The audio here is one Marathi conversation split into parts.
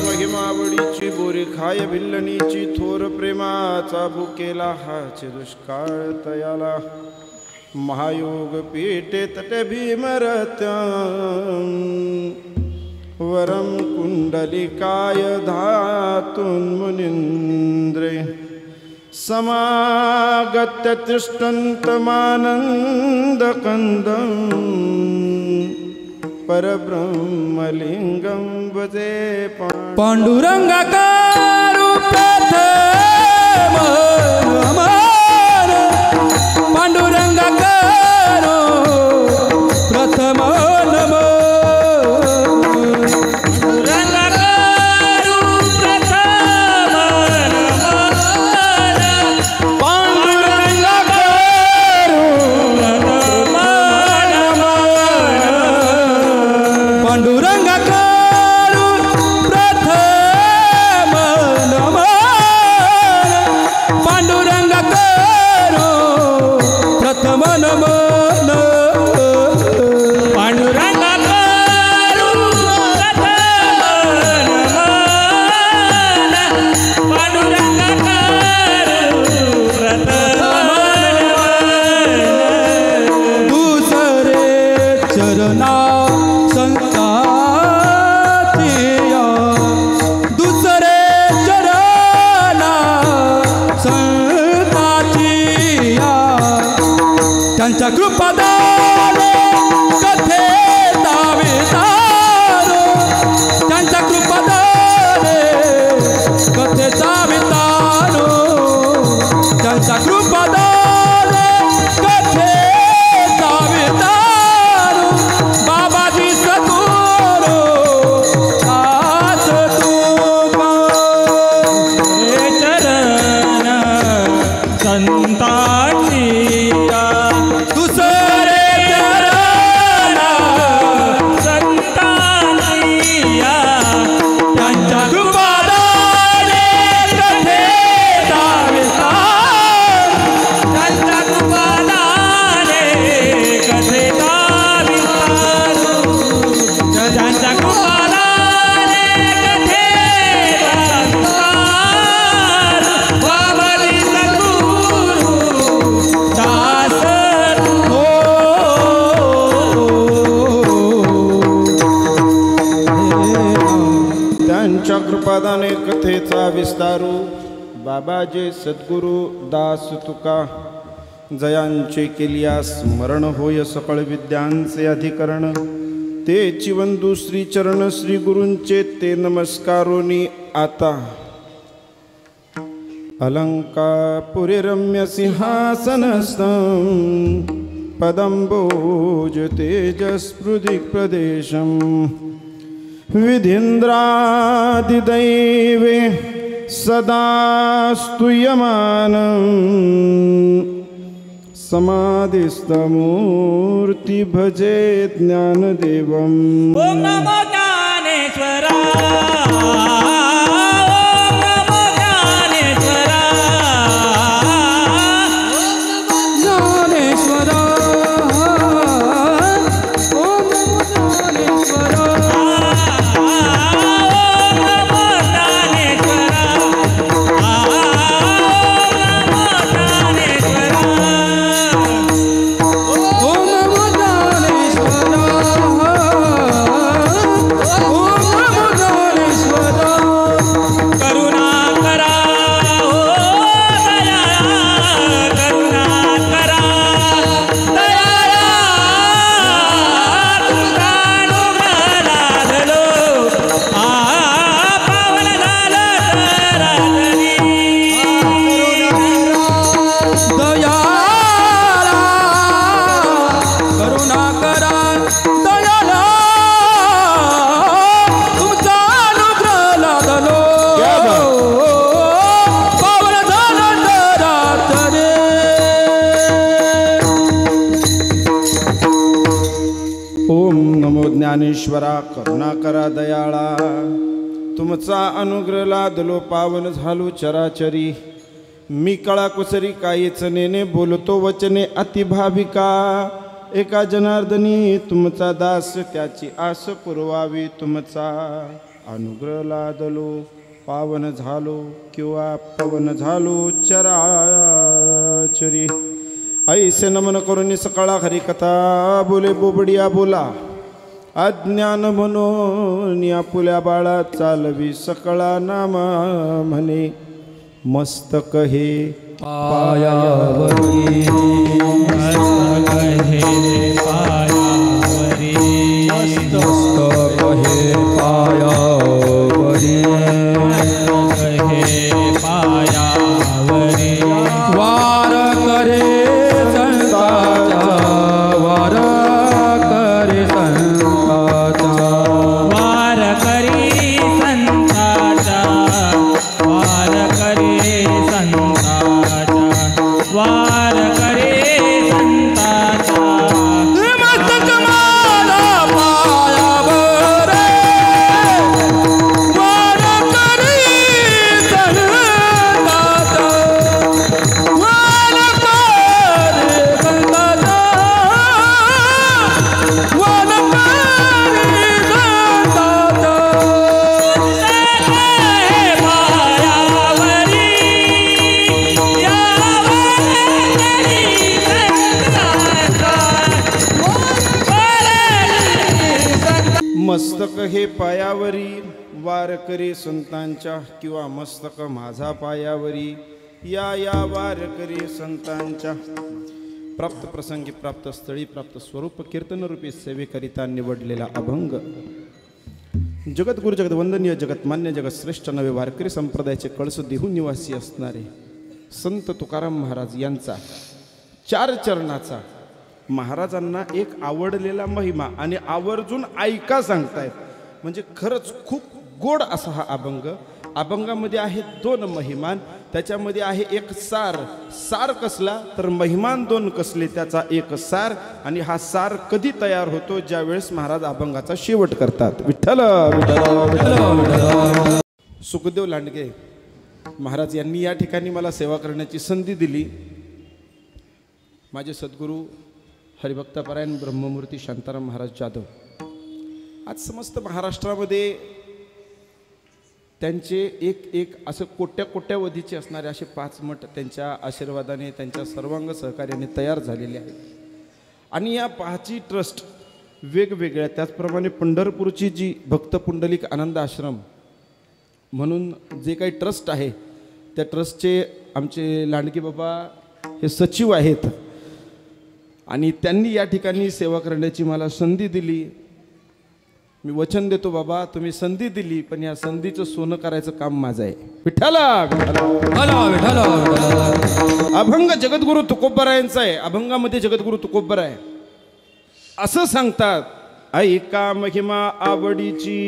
महिमावडीची बोरी खाय भिल्लणीची थोर प्रेमाचा भुकेला हाचे दुष्काळ तयाला महायोग पीठे तटे भीमरत्यं वरम कुंडलिकाय धातुन मुनींद्रे समागत्य तिष्ठन्तमानन्दकन्दं परब्रह्मलिंगं भजे पांडुरंगाकारु प्रथम पांडुरंगाकारु प्रथम नमो त्यांच्या कृपादाने कथेचा विस्तारो त्यांच्या कृपादाने कथेचा विस्तारो त्यांच्या कृपादाने कथेचा विस्तारो बाबाजी सद्गुरू दास तुका हे चरण संतांची कृपादाने कथेचा विस्तारू बाबाजे सद्गुरु दास तुका जयांचे केलिया स्मरण होय सकळ विद्यांचे अधिकरण ते चिवंदू श्री चरण श्री गुरूंचे ते नमस्कारोनी आता अलंकापुरी रम्य सिंहासनस्थं पदंबोज तेजस्पृदिक् प्रदेशम् विधीन्द्रादिदैवे सदा स्तूयमानं समाधिस्थमूर्ति भजे ज्ञानदेवम् ओम नमो ज्ञानेश्वरा ज्ञानेश्वरा करुणाकरा दयाळा तुमचा अनुग्रह लादलो पावन झालो चराचरी मी कळा कुसरी काहीच नेने बोलतो वचने अतिभाविका एका जनार्दनी तुमचा दास त्याची आस पुरवावी तुमचा अनुग्रह लादलो पावन झालो किंवा पवन झालो चराचरी ऐसे नमन करून सकाळा हरिकथा बोले बोबडिया बोला अज्ञान म्हणून आपुल्या बाळा चालवी सकळा नाम म्हणे मस्तक हे पायावरी मस्तक हे पायावरी मस्तक हे पायावरी मस्तक हे पायावरी वार करे संताचा वार करे संताचा वार करी संताचा वार करे संताचा वार करे संताचा मस्तक मला पायावर वार करी संताचा वार करे संताचा वार करे संताचा मस्तक हे पायावरी वार करे संतांच्या किंवा मस्तक माझा पायावरी या वार करे संतांच्या प्राप्त प्रसंगी प्राप्त स्थळी प्राप्त स्वरूप कीर्तनरूपी सेवेकरिता निवडलेला अभंग जगद्गुरु जगदवंदनीय जगतमान्य जगतश्रेष्ठ नवे वारकरी संप्रदायाचे कळस देहू निवासी असणारे संत तुकाराम महाराज यांचा 4 चरणाचा महाराजांना एक आवडलेला महिमा आणि आवर्जून ऐका सांगतायत. म्हणजे खरंच खूप गोड असा हा अभंग. अभंगामध्ये आहे 2 महिमान, त्याच्यामध्ये आहे एक सार. सार कसला तर महिमान 2 कसले त्याचा एक सार. आणि हा सार कधी तयार होतो ज्यावेळेस महाराज अभंगाचा शेवट करतात. विठ्ठल विठ्ठल. सुखदेव लांडगे महाराज यांनी या ठिकाणी मला सेवा करण्याची संधी दिली. माझे सद्गुरू हरिभक्तपरायण ब्रह्ममूर्ती शांताराम महाराज जाधव आज समस्त महाराष्ट्रामध्ये त्यांचे एक असं कोट्यावधीचे असणारे असे 5 मठ त्यांच्या आशीर्वादाने त्यांच्या सर्वांग सहकार्याने तयार झालेले आहेत. आणि या 5ही ट्रस्ट वेगवेगळ्या, त्याचप्रमाणे पंढरपूरची जी भक्त पुंडलिक आनंद आश्रम म्हणून जे काही ट्रस्ट आहे त्या ट्रस्टचे आमचे लांडगे बाबा हे सचिव आहेत. आणि त्यांनी या ठिकाणी सेवा करण्याची मला संधी दिली. मी वचन देतो बाबा, तुम्ही संधी दिली पण या संधीचं सोनं करायचं काम माझं आहे. विठ्ठला. अभंग जगद्गुरु तुकोबरायांचा आहे. अभंगामध्ये जगद्गुरु तुकोबराय असं सांगतात, ऐका महिमा आवडीची.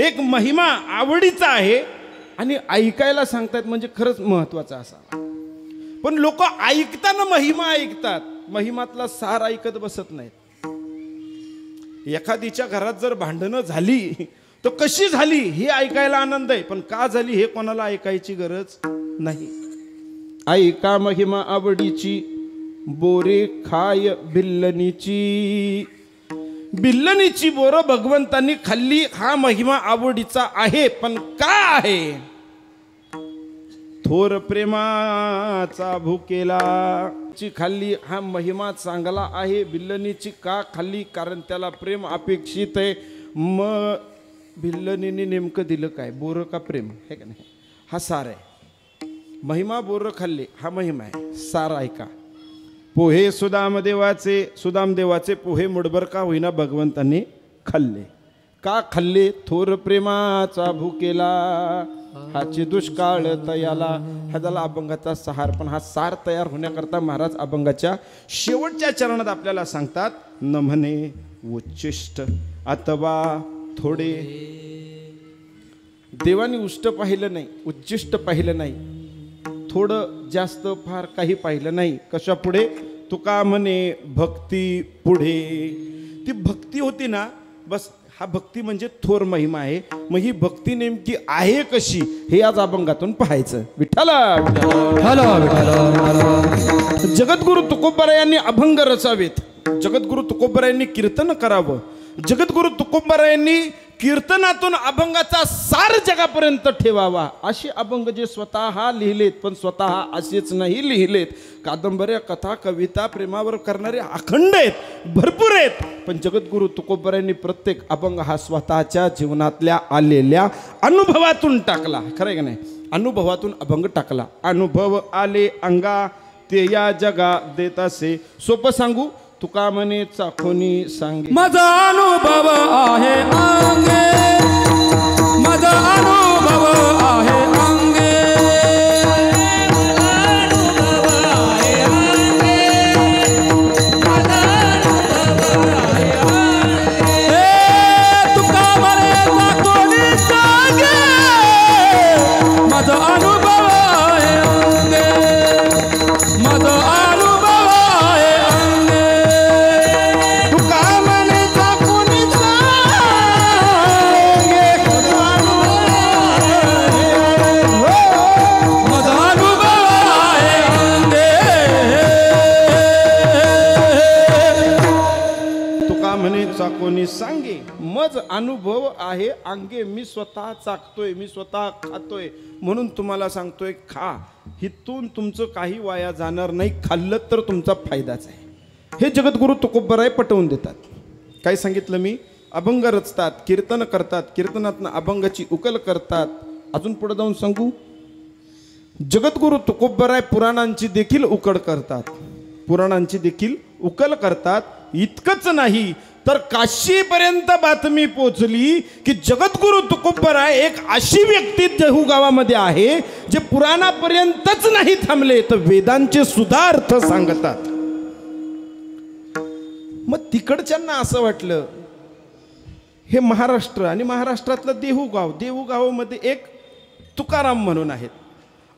एक महिमा आवडीचा आहे आणि ऐकायला सांगतात म्हणजे खरंच महत्वाचा असा. पण लोक ऐकताना महिमा ऐकतात, महिमातला सार ऐकत बसत नाहीत. एखादीच्या घरात जर भांडणं झाली तर कशी झाली हे ऐकायला आनंद आहे, पण का झाली हे कोणाला ऐकायची गरज नाही. ऐका महिमा आवडीची बोरे खाय बिल्लनीची. बिल्लनीची बोरं भगवंतांनी खाल्ली, हा महिमा आवडीचा आहे. पण का आहे? थोर प्रेमाचा भुकेला ची खाल्ली, हा महिमा चांगला आहे. बिल्लनीची का खाल्ली? कारण त्याला प्रेम अपेक्षित आहे. मग बिल्लनीने नेमकं दिलं काय, बोरं का प्रेम? हे का नाही? हा सार आहे. महिमा बोरं खाल्ले हा महिमा आहे. सार ऐका. पोहे सुदामदेवाचे पोहे मुठभर का होईना भगवंतांनी खाल्ले. का खाल्ले? थोर प्रेमाचा भुकेला हाची दुष्काळ तयाला. हा झाला अभंगाचा सहार. पण हा सार तयार होण्याकरता महाराज अभंगाच्या शेवटच्या चरणात आपल्याला सांगतात, न म्हणे उच्चिष्ट अथवा थोडे. देवानी उष्ट पाहिलं नाही, उच्चिष्ट पाहिलं नाही, थोडं जास्त फार काही पाहिलं नाही. कशा पुढे? तुका म्हणे भक्ती पुढे. ती भक्ती होती ना, बस हा भक्ती म्हणजे थोर महिमा आहे. मग ही भक्ती नेमकी आहे कशी हे आज अभंगातून पाहायचं. विठ्ठला. जगद्गुरु तुकोबरायांनी अभंग रचावेत, जगद्गुरु तुकोबरायांनी कीर्तन करावं, जगद्गुरु तुकोबरायांनी कीर्तनातून अभंगाचा सार जगापर्यंत ठेवावा असे अभंग जे स्वतः लिहिलेत, पण स्वतः असेच नाही लिहिलेत. कादंबऱ्या, कथा, कविता प्रेमावर करणारे अखंड आहेत, भरपूर आहेत. पण जगद्गुरु तुकोबरायांनी प्रत्येक अभंग हा स्वतःच्या जीवनातल्या आलेल्या अनुभवातून टाकला. खरं आहे का नाही? अनुभवातून अभंग टाकला. अनुभव आले अंगा ते या जगा देत असे. सोपं सांगू, तुका म्हणे चाखोनी सांगे. माझा अनुभव आहे अंगे, माझा अनुभव आहे अंगे, तुका म्हणे कोणी सांगे, माझा अनुभव आहे अंगे, माझा अनुभव आहे अंगे. कोणी सांगे मज अनुभव आहे अंगे. मी स्वतः चाकतोय, मी स्वतः खातोय, म्हणून तुम्हाला सांगतोय खा. हितून तुमचं काही वाया जाणार नाही, खाल्लं तर तुमचा फायदाच आहे. हे जगद्गुरु तुकोबराय पटवून देतात. काय सांगितलं मी? अभंग रचतात, कीर्तन करतात, कीर्तनातनं अभंगाची उकल करतात. अजून पुढे जाऊन सांगू, जगद्गुरु तुकोबराय पुराणांची देखील उकल करतात, पुराणांची देखील उकल करतात. इतकंच नाही तर काशीपर्यंत बातमी पोचली की जगद्गुरु तुकोबराय एक अशी व्यक्ती देहू गावामध्ये आहे जे पुराणापर्यंतच नाही थांबले तर वेदांचे सुद्धा अर्थ सांगतात. मग तिकडच्यांना असं वाटलं हे महाराष्ट्र आणि महाराष्ट्रातलं देहू गाव, देहू गावामध्ये एक तुकाराम म्हणून आहेत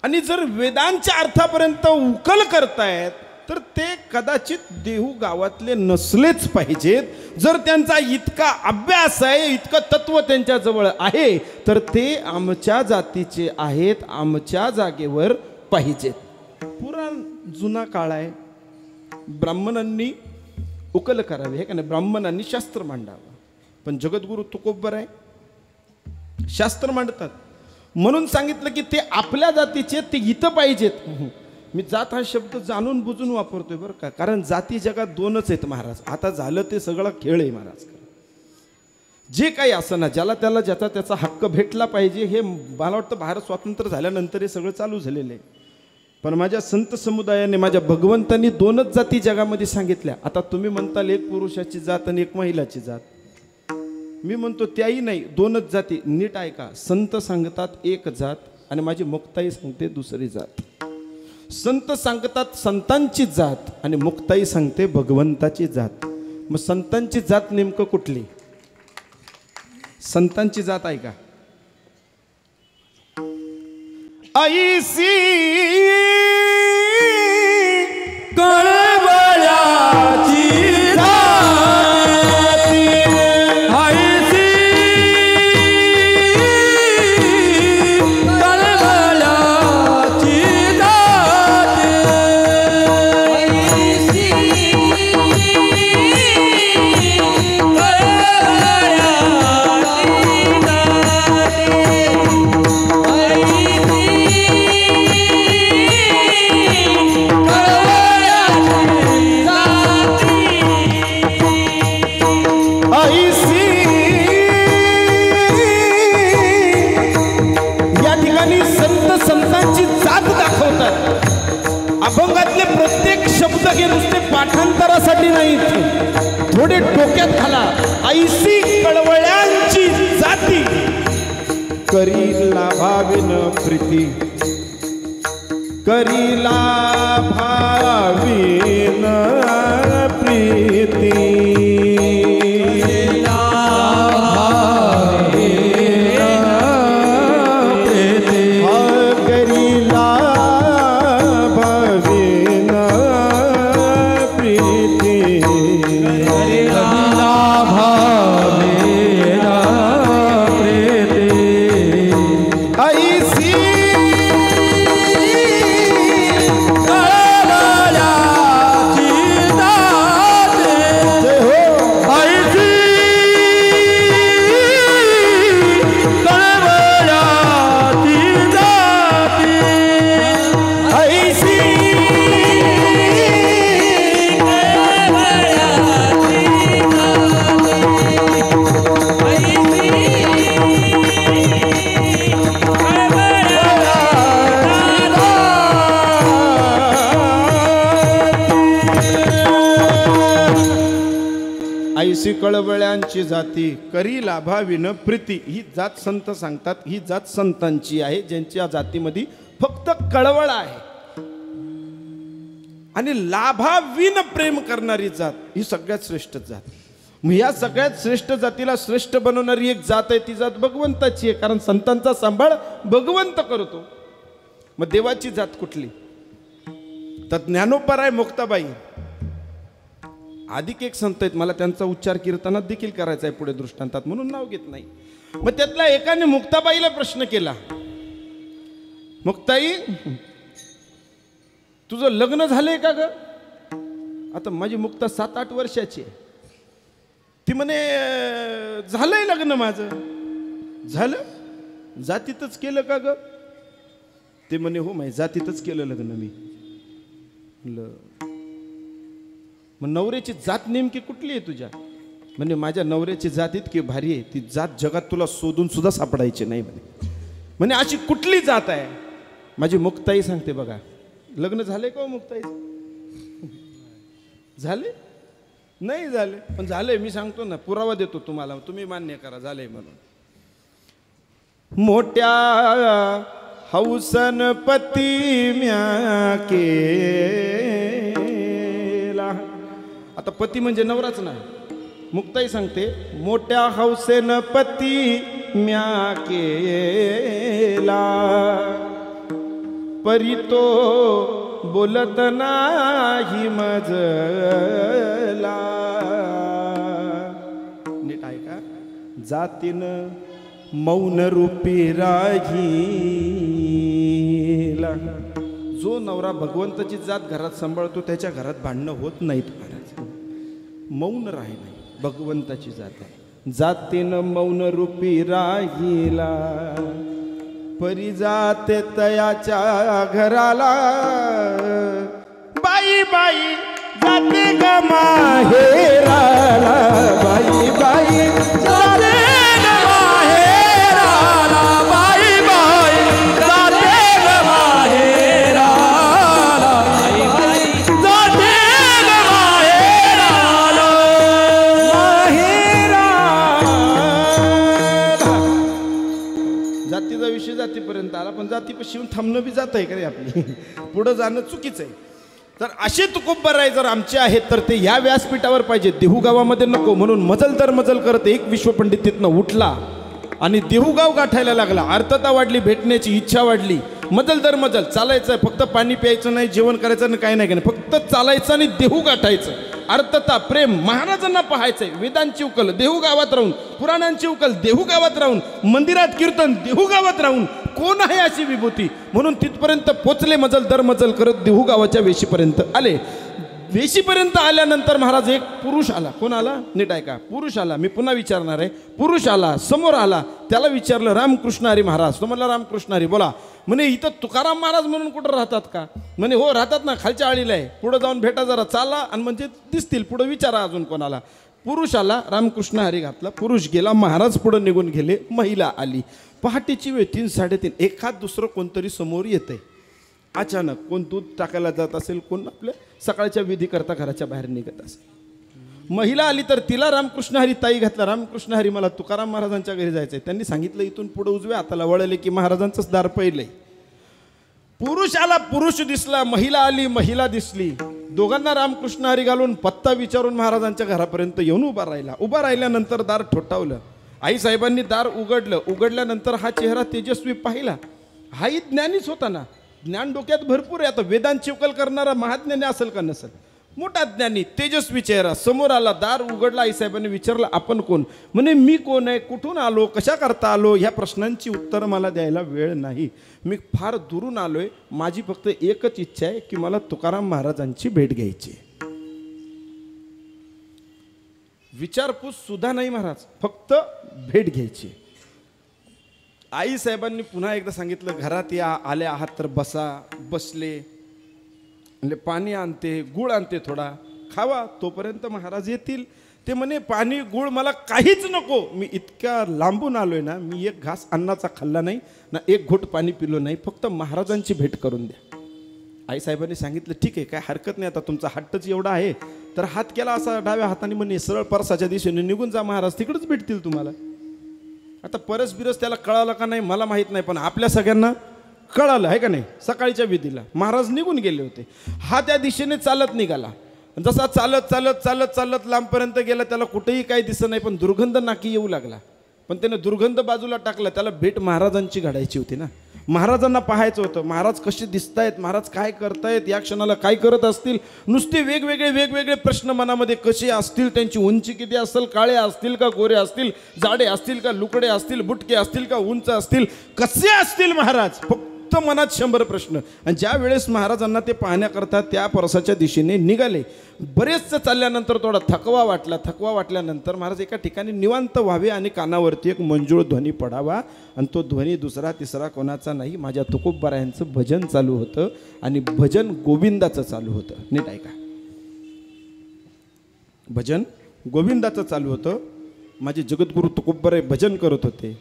आणि जर वेदांच्या अर्थापर्यंत उकल करतायत तर ते कदाचित देहू गावातले नसलेच पाहिजेत. जर त्यांचा इतका अभ्यास आहे, इतकं तत्व त्यांच्या जवळ आहे तर ते आमच्या जातीचे आहेत, आमच्या जागेवर पाहिजेत. पुराण जुना काळ आहे, ब्राह्मणांनी उकल करावी, हे का नाही? ब्राह्मणांनी शास्त्र मांडावं. पण जगद्गुरु तुकोबराय शास्त्र मांडतात म्हणून सांगितलं की ते आपल्या जातीचे, ते इथं पाहिजेत. मी जात हा शब्द जाणून बुजून वापरतोय बरं का, कारण जाती जगात दोनच आहेत महाराज. आता झालं ते सगळं खेळ आहे महाराज. जे काही असं ना, ज्याला त्याला ज्याचा त्याचा हक्क भेटला पाहिजे, हे मला वाटतं भारत स्वातंत्र्य झाल्यानंतर हे सगळं चालू झालेलं आहे. पण माझ्या संत समुदायाने, माझ्या भगवंतांनी दोनच जाती जगामध्ये सांगितल्या. आता तुम्ही म्हणताल एक पुरुषाची जात आणि एक महिलाची जात, मी म्हणतो त्याही नाही, दोनच जाती. नीट ऐका, संत सांगतात एक जात आणि माझी मुक्ताई सांगते दुसरी जात. संत सांगतात संतांची जात आणि मुक्ताई सांगते भगवंताची जात. मग संतांची जात नेमकं कुठली? संतांची जात आहे का? ऐसी कळवळ्याची जाती, ऐसी कळवळ्याची जाती, ऐसी अभंगातले प्रत्येक शब्द हे नुसते पाठांतरासाठी नाही, थोडे डोक्यात घाला. ऐसी कळवळ्यांची जाती करीला भाविन प्रीती, करीला भाविन प्रीती, कळवळ्यांची जाती करी लाभाविन प्रीती. ही जात संत सांगतात, ही जात संतांची आहे, ज्यांच्या जातीमध्ये फक्त कळवळ आहे आणि लाभाविन प्रेम करणारी जात ही सगळ्यात श्रेष्ठ जात. मग या सगळ्यात श्रेष्ठ जातीला श्रेष्ठ बनवणारी एक जात आहे, ती जात भगवंताची आहे, कारण संतांचा सांभाळ भगवंत करतो. मग देवाची जात कुठली? तर ज्ञानोपराय मुक्ताबाई अधिक एक संत आहेत, मला त्यांचा उच्चार कीर्तनात देखील करायचा आहे पुढे दृष्टांतात, म्हणून नाव घेत नाही. मग त्यातल्या एकाने मुक्ताबाईला प्रश्न केला, मुक्ताई तुझं लग्न झालंय का ग? आता माझी मुक्ता 7-8 वर्षाची आहे. ती म्हणे झालंय लग्न माझं. झालं? जातीतच केलं का ग? ते म्हणे हो माही जातीतच केलं लग्न मी. मग नवऱ्याची जात नेमकी कुठली आहे तुझ्या? म्हणजे माझ्या नवऱ्याची जात इतकी भारी आहे, ती जात जगात तुला शोधून सुद्धा सापडायची नाही म्हणे. अशी कुठली जात आहे? माझी मुक्ताई सांगते बघा. लग्न झाले का मुक्ताई? झाले? नाही झाले, पण झाले. मी सांगतो ना, पुरावा देतो तुम्हाला, तुम्ही मान्य करा झाले म्हणून. मोठ्या हौसन पती म्या केला. आता पती म्हणजे नवराच नाही. मुक्ताई सांगते मोठ्या हौसेन पती म्या केला, परी तो बोलत नाही मजला. नीट ऐका. जातीनं मौन रूपी राहिला. जो नवरा भगवंताची जात घरात सांभाळतो त्याच्या घरात भांडणं होत नाहीत महाराज. मौन राहिला भगवंताची जात आहे. जातीनं मौन रूपी राहिला, परी जाते तयाच्या घराला. बाई बाई जाते ग माहेराला, बाई बाई जाते ग माहेराला, बाई बाई जाते ग माहेराला, बाई बाई जाते ग माहेराला. जातीचा विषय जातीपर्यंत आला, पण जातीपाशी येऊन थांबणं बी जात आहे का रे आपली? पुढं जाणं चुकीचं आहे. तर असे तुकोबराय जर आमचे आहेत तर ते या व्यासपीठावर पाहिजे, देहू गावामध्ये नको. म्हणून मजल दर मजल करत एक विश्वपंडित तिथनं उठला आणि देहूगाव गाठायला लागला. आर्तता वाढली, भेटण्याची इच्छा वाढली. मजल दर मजल चालायचं आहे, फक्त पाणी प्यायचं नाही, जेवण करायचं नाही, काही नाही, फक्त चालायचं आणि देहू गाठायचं. अर्थता प्रेम महाराजांना पाहायचंय. वेदांची उकल देहू गावात राहून, पुराणांची उकल देहू गावात राहून, मंदिरात कीर्तन देहू गावात राहून कोण आहे अशी विभूती. म्हणून तिथपर्यंत पोचले, मजल दर मजल करत देहू गावाच्या वेशीपर्यंत आले. वेशीपर्यंत आल्यानंतर महाराज एक पुरुष आला. कोण आला? नीट ऐका. पुरुष आला. मी पुन्हा विचारणार आहे. पुरुष आला, समोर आला. त्याला विचारलं रामकृष्ण हरी महाराज. तो म्हणला रामकृष्ण हरी बोला. म्हणे इथं तुकाराम महाराज म्हणून कुठं राहतात का? म्हणे हो राहतात ना, खालच्या आळीला आहे. पुढं जाऊन भेटा जरा, चाला आणि म्हणजे दिसतील. पुढं विचारा अजून कोणाला. पुरुष आला, रामकृष्ण हरी घातला, पुरुष गेला, महाराज पुढं निघून गेले. महिला आली. पहाटेची वेळ 3-3:30. एखाद दुसरं कोणतरी समोर येते अचानक. कोण दूध टाकायला जात असेल, कोण आपल्या सकाळच्या विधी करता घराच्या बाहेर निघत असेल. महिला आली तर तिला रामकृष्ण हरी ताई घातला. रामकृष्ण हरी मला तुकाराम महाराजांच्या घरी जायचंय. त्यांनी सांगितलं इथून पुढे उजव्या हाताला वळले की महाराजांचंच दार पहिलंय. पुरुष आला, पुरुष दिसला. महिला आली, महिला दिसली. दोघांना रामकृष्ण हरी घालून पत्ता विचारून महाराजांच्या घरापर्यंत येऊन उभा राहिला. उभा राहिल्यानंतर दार ठोठावलं. आईसाहेबांनी दार उघडलं. उघडल्यानंतर हा चेहरा तेजस्वी पाहिला. हाही ज्ञानीच होता ना. ज्ञान डोक्यात भरपूर आहे. आता वेदांची उकल करणारा महाज्ञानी असेल का नसेल? मोठा ज्ञानी, तेजस्वी चेहरा समोर आला. दार उघडला. आईसाहेबांनी विचारलं आपण कोण? म्हणे मी कोण आहे, कुठून आलो, कशा करता आलो, ह्या प्रश्नांची उत्तरं मला द्यायला वेळ नाही. मी फार दुरून आलोय. माझी फक्त एकच इच्छा आहे की मला तुकाराम महाराजांची भेट घ्यायची. विचारपूस सुद्धा नाही महाराज, फक्त भेट घ्यायची. आई साहेबांनी पुन्हा एकदा सांगितलं घरात या, आले आहात तर बसा. बसले. म्हणजे पाणी आणते, गुळ आणते, थोडा खावा, तोपर्यंत महाराज येतील. ते म्हणे पाणी गुळ मला काहीच नको. मी इतक्या लांबून आलोय ना, मी एक घास अन्नाचा खाल्ला नाही ना, एक घोट पाणी पिलो नाही. फक्त महाराजांची भेट करून द्या. आईसाहेबांनी सांगितलं ठीक आहे, काय हरकत नाही, आता तुमचा हट्टच एवढा आहे तर हात केला असा डाव्या हाताने म्हणे सरळ परसाच्या दिशेने निघून जा महाराज, तिकडंच भेटतील तुम्हाला. आता परस बिरस त्याला कळालं का नाही मला माहीत नाही, पण आपल्या सगळ्यांना कळालं आहे का नाही. सकाळच्या विधीला महाराज निघून गेले होते, हा त्या दिशेने चालत निघाला. जसा चालत चालत चालत चालत लांबपर्यंत गेला, त्याला कुठेही काही दिसत नाही, पण दुर्गंध नाकी येऊ लागला. पण त्याने दुर्गंध बाजूला टाकला, त्याला भेट महाराजांची घडायची होती ना. महाराजांना पाहायचं होतं, महाराज कसे दिसत आहेत, महाराज काय करतायत, या क्षणाला काय करत असतील. नुसते वेगवेगळे प्रश्न मनामध्ये, कसे असतील, त्यांची उंची किती असेल, काळे असतील का गोरे असतील, जाडे असतील का लुकडे असतील, बुटके असतील का उंच असतील, कसे असतील महाराज, फक्त मनात 100 प्रश्न. आणि ज्या वेळेस महाराजांना ते पाहण्याकरता त्या परसाच्या दिशेने निघाले, बरेच चालल्यानंतर थोडा थकवा वाटल्यानंतर महाराज एका ठिकाणी निवांत व्हावे आणि कानावरती एक मंजूळ ध्वनी पडावा. आणि तो ध्वनी दुसरा तिसरा कोणाचा नाही, माझ्या तुकोबरायांचं भजन चालू होतं आणि भजन गोविंदाचं चालू होतं. नीट ऐका, भजन गोविंदाचं चालू होतं. माझे जगद्गुरू तुकोबराय भजन करत होते.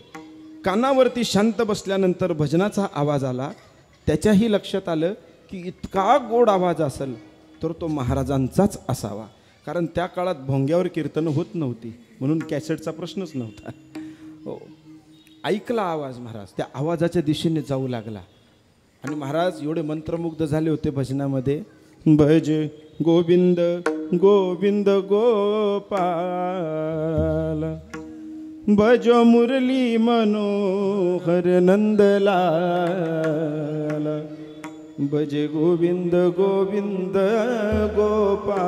कानावरती शांत बसल्यानंतर भजनाचा आवाज आला. त्याच्याही लक्षात आलं की इतका गोड आवाज असेल तर तो महाराजांचाच असावा, कारण त्या काळात भोंग्यावर कीर्तन होत नव्हती, म्हणून कॅसेटचा प्रश्नच नव्हता. हो, ऐकला आवाज महाराज, त्या आवाजाच्या दिशेने जाऊ लागला. आणि महाराज एवढे मंत्रमुग्ध झाले होते भजनामध्ये, भज गोविंद गोविंद गोपाल, भज मुरली मनोहर नंदलाल, भज गोविंद गोविंद गोपाल.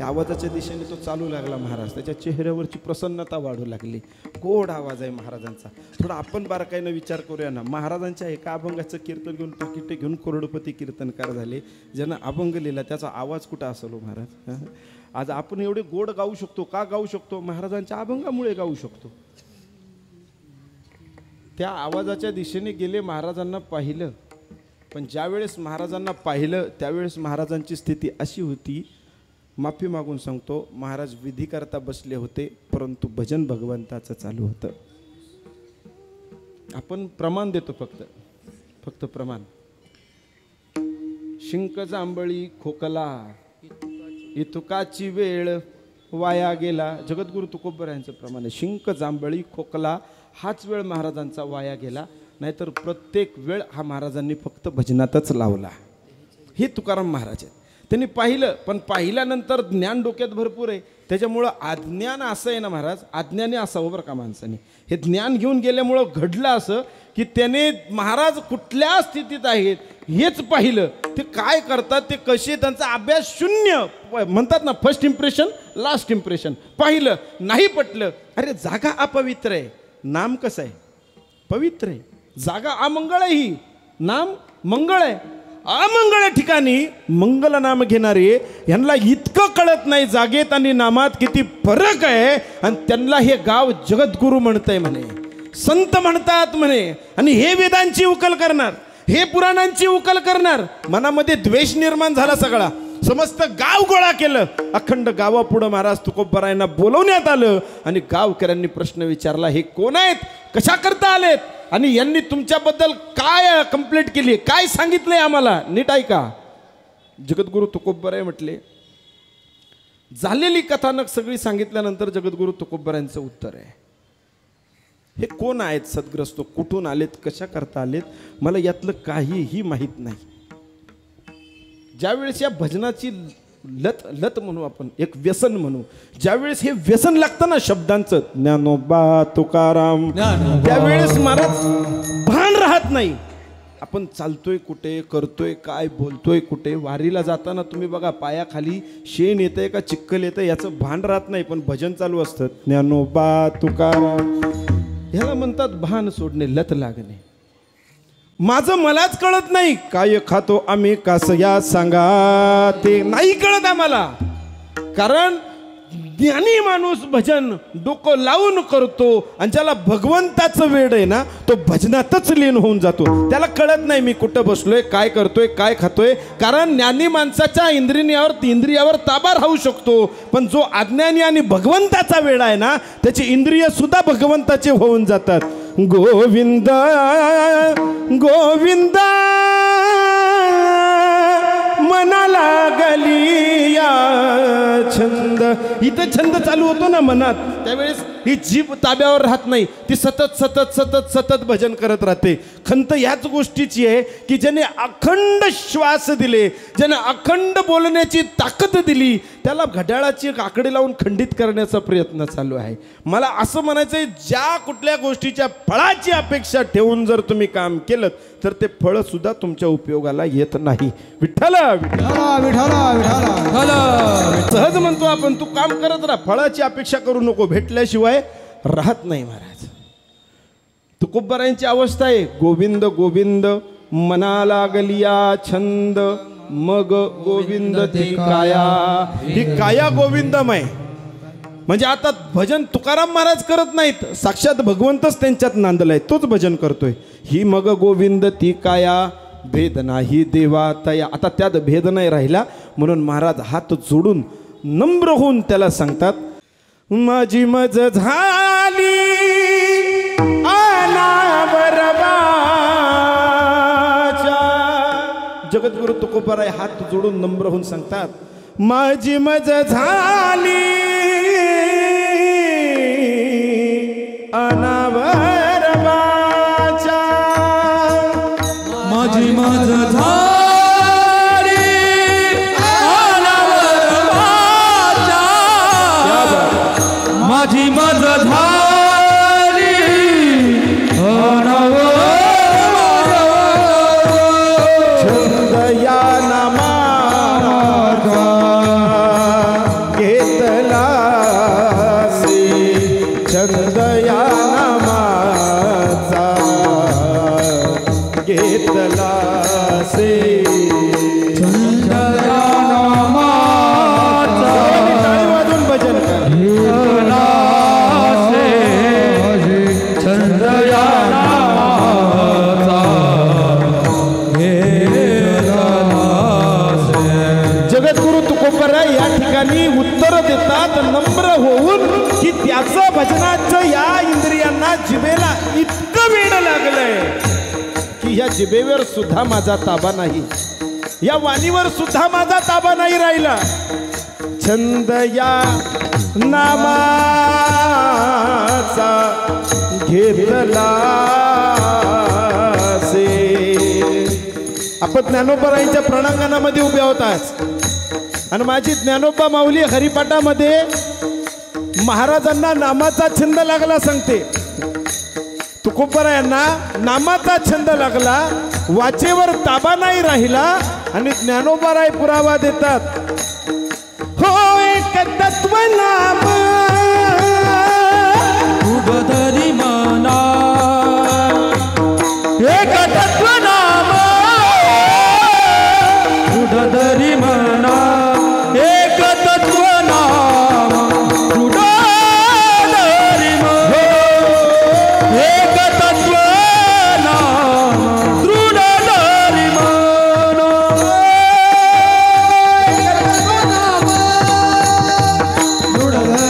या आवाजाच्या दिशेने तो चालू लागला महाराज. त्याच्या चेहऱ्यावरची प्रसन्नता वाढू लागली. गोड आवाज आहे महाराजांचा. थोडा आपण बारकाईनं विचार करूया ना. महाराजांच्या एका अभंगाचं कीर्तन घेऊन पाकिटे घेऊन करोडपती कीर्तनकार झाले. ज्यांना अभंग लिहिला त्याचा आवाज कुठं असेल महाराज. आज आपण एवढे गोड गाऊ शकतो, का गाऊ शकतो? महाराजांच्या अभंगामुळे गाऊ शकतो. त्या आवाजाच्या दिशेने गेले, महाराजांना पाहिलं. पण ज्यावेळेस महाराजांना पाहिलं त्यावेळेस महाराजांची स्थिती अशी होती, माफी मागून सांगतो, महाराज विधी करता बसले होते परंतु भजन भगवंताचं चालू होतं. आपण प्रमाण देतो, फक्त प्रमाण. शिंक जांभळी खोकला इतुकाची वेळ वाया गेला. जगद्गुरु तुकोबरायांचं प्रमाण आहे. शिंक जांभळी खोकला हाच वेळ महाराजांचा वाया गेला, नाहीतर प्रत्येक वेळ हा महाराजांनी फक्त भजनातच लावला. हे तुकाराम महाराज आहेत. त्यांनी पाहिलं, पण पाहिल्यानंतर ज्ञान डोक्यात भरपूर आहे. त्याच्यामुळं अज्ञान असं आहे ना महाराज, अज्ञानी असावं बरं का माणसाने. हे ज्ञान घेऊन गेल्यामुळं घडलं असं की त्याने महाराज कुठल्या स्थितीत आहेत हेच पाहिलं. ते काय करतात, ते कसे, त्यांचा अभ्यास शून्य. म्हणतात ना, फर्स्ट इम्प्रेशन लास्ट इम्प्रेशन. पाहिलं, नाही पटलं. अरे जागा अपवित्र आहे, नाम कसं आहे? पवित्र आहे. जागा अमंगळ आहे, ही नाम मंगळ आहे. अमंगळ ठिकाणी मंगल नाम घेणारे यांना इतकं कळत नाही जागेत आणि नामात किती फरक आहे. आणि त्यांना हे गाव जगद्गुरु म्हणतंय म्हणे, संत म्हणतात म्हणे. आणि हे वेदांची उकल करणार, हे पुराणांची उकल करणार. मनामध्ये द्वेष निर्माण झाला सगळा. समस्त गाव गोळा केलं. अखंड गावापुढं महाराज तुकोबरायांना बोलवण्यात आलं आणि गावकऱ्यांनी प्रश्न विचारला, हे कोण आहेत, कशा करता आलेत आणि यांनी तुमच्याबद्दल काय कंप्लेंट केली, काय सांगितलंय आम्हाला, नीट ऐका. जगद्गुरु तुकोबराय म्हटले. झालेली कथानक सगळी सांगितल्यानंतर जगद्गुरु तुकोबरायांचं उत्तर आहे, हे कोण आहेत सद्ग्रस्त, कुठून आलेत, कशा करता आलेत, मला यातलं काहीही माहीत नाही. ज्यावेळेस या भजनाची लत म्हणू आपण, एक व्यसन म्हणू, ज्यावेळेस हे व्यसन लागतं ना शब्दांचं, ज्ञानोबा तुकाराम, त्यावेळेस महाराज भान राहत नाही. आपण चालतोय कुठे, करतोय काय, बोलतोय कुठे. वारीला जाताना तुम्ही बघा, पायाखाली शेण येतंय का चिखल येतंय याचं भान राहत नाही, पण भजन चालू असतं. ज्ञानोबा तुकाराम, ह्याला म्हणतात भान सोडणे, लत लागणे. माझं मलाच कळत नाही, काय खातो आम्ही कसं या सांगा, ते नाही कळत आम्हाला. कारण ज्ञानी माणूस भजन डोकं लावून करतो आणि ज्याला भगवंताचं वेड आहे ना, तो भजनातच लीन होऊन जातो. त्याला कळत नाही मी कुठं बसलोय, काय करतोय, काय खातोय. कारण ज्ञानी माणसाच्या इंद्रियावर ताबा राहू शकतो, पण जो अज्ञानी आणि भगवंताचा वेड आहे ना, त्याची इंद्रिय सुद्धा भगवंताचे होऊन जातात. गोविंद गोविंद मना लागली या छंद. इथं छंद चालू होतो ना मनात, त्यावेळेस ही जीभ ताब्यावर राहत नाही, ती सतत सतत सतत सतत भजन करत राहते. खंत याच गोष्टीची आहे की ज्याने अखंड श्वास दिले, ज्याने अखंड बोलण्याची ताकद दिली, त्याला घड्याळाची एक आकडे लावून खंडित करण्याचा प्रयत्न चालू आहे. मला असं म्हणायचं आहे, ज्या कुठल्या गोष्टीच्या फळाची अपेक्षा ठेवून जर तुम्ही काम केलं तर ते फळ सुद्धा तुमच्या उपयोगाला येत नाही. विठ्ठल सहज म्हणतो आपण, तू काम करत राहा, फळाची अपेक्षा करू नको, भेटल्याशिवाय राहत नाही महाराज. तुकोबारायांची अवस्था आहे, गोविंद गोविंद मना लागलिया छंद, मग गोविंद ती काया. ही काया गोविंदमय, म्हणजे आता भजन तुकाराम महाराज करत नाहीत, साक्षात भगवंतच त्यांच्यात नांदलाय, तोच भजन करतोय. ही मग गोविंद ती काया, भेद नाही देवा तया. आता त्यात भेद नाही राहिला, म्हणून महाराज हात जोडून नम्र होऊन त्याला सांगतात, माझी मज झाली अनावरवाच्या. जगद्गुरु तुकोबाराय हात जोडून नम्र होऊन सांगतात, माझी मज झाली अनावरवाच्या. माझी मज झाली अनावरवाच्या, माझी मज झाली अनावरवाच्या. छंद या नामाचा घेतला से, छंद या नामाचा घेतला से. छंद या नामाचा टाळी वाजून भजन कर. घेतला से, छंद या नामाचा घेतला से. जगद्गुरु तुकोबाराय या ठिकाणी उत्तर देतात नम्र होऊन की त्याचं भजनाचं या इंद्रियांना जिभेला इतकं वेड लागलंय की या जिभेवर सुद्धा माझा ताबा नाही, या वाणीवर सुद्धा माझा ताबा नाही राहिला. छंद या नामाचा घेतला से. आपण ज्ञानोबारायांच्या प्रणांगणामध्ये उभे होतात आणि माझी ज्ञानोबा माऊली हरिपाठामध्ये महाराजांना नामाचा छंद लागला सांगते. तुकोबारायांना नामाचा छंद लागला, वाचेवर ताबा नाही राहिला, आणि ज्ञानोबाराय पुरावा देतात, हो एक तत्व नाम उगदरी मना, एक तत्व नाम उगदरी मना, एक तत्व नाम उगदरी मना, एक तत्व नाम उगदरी मना. उगदरी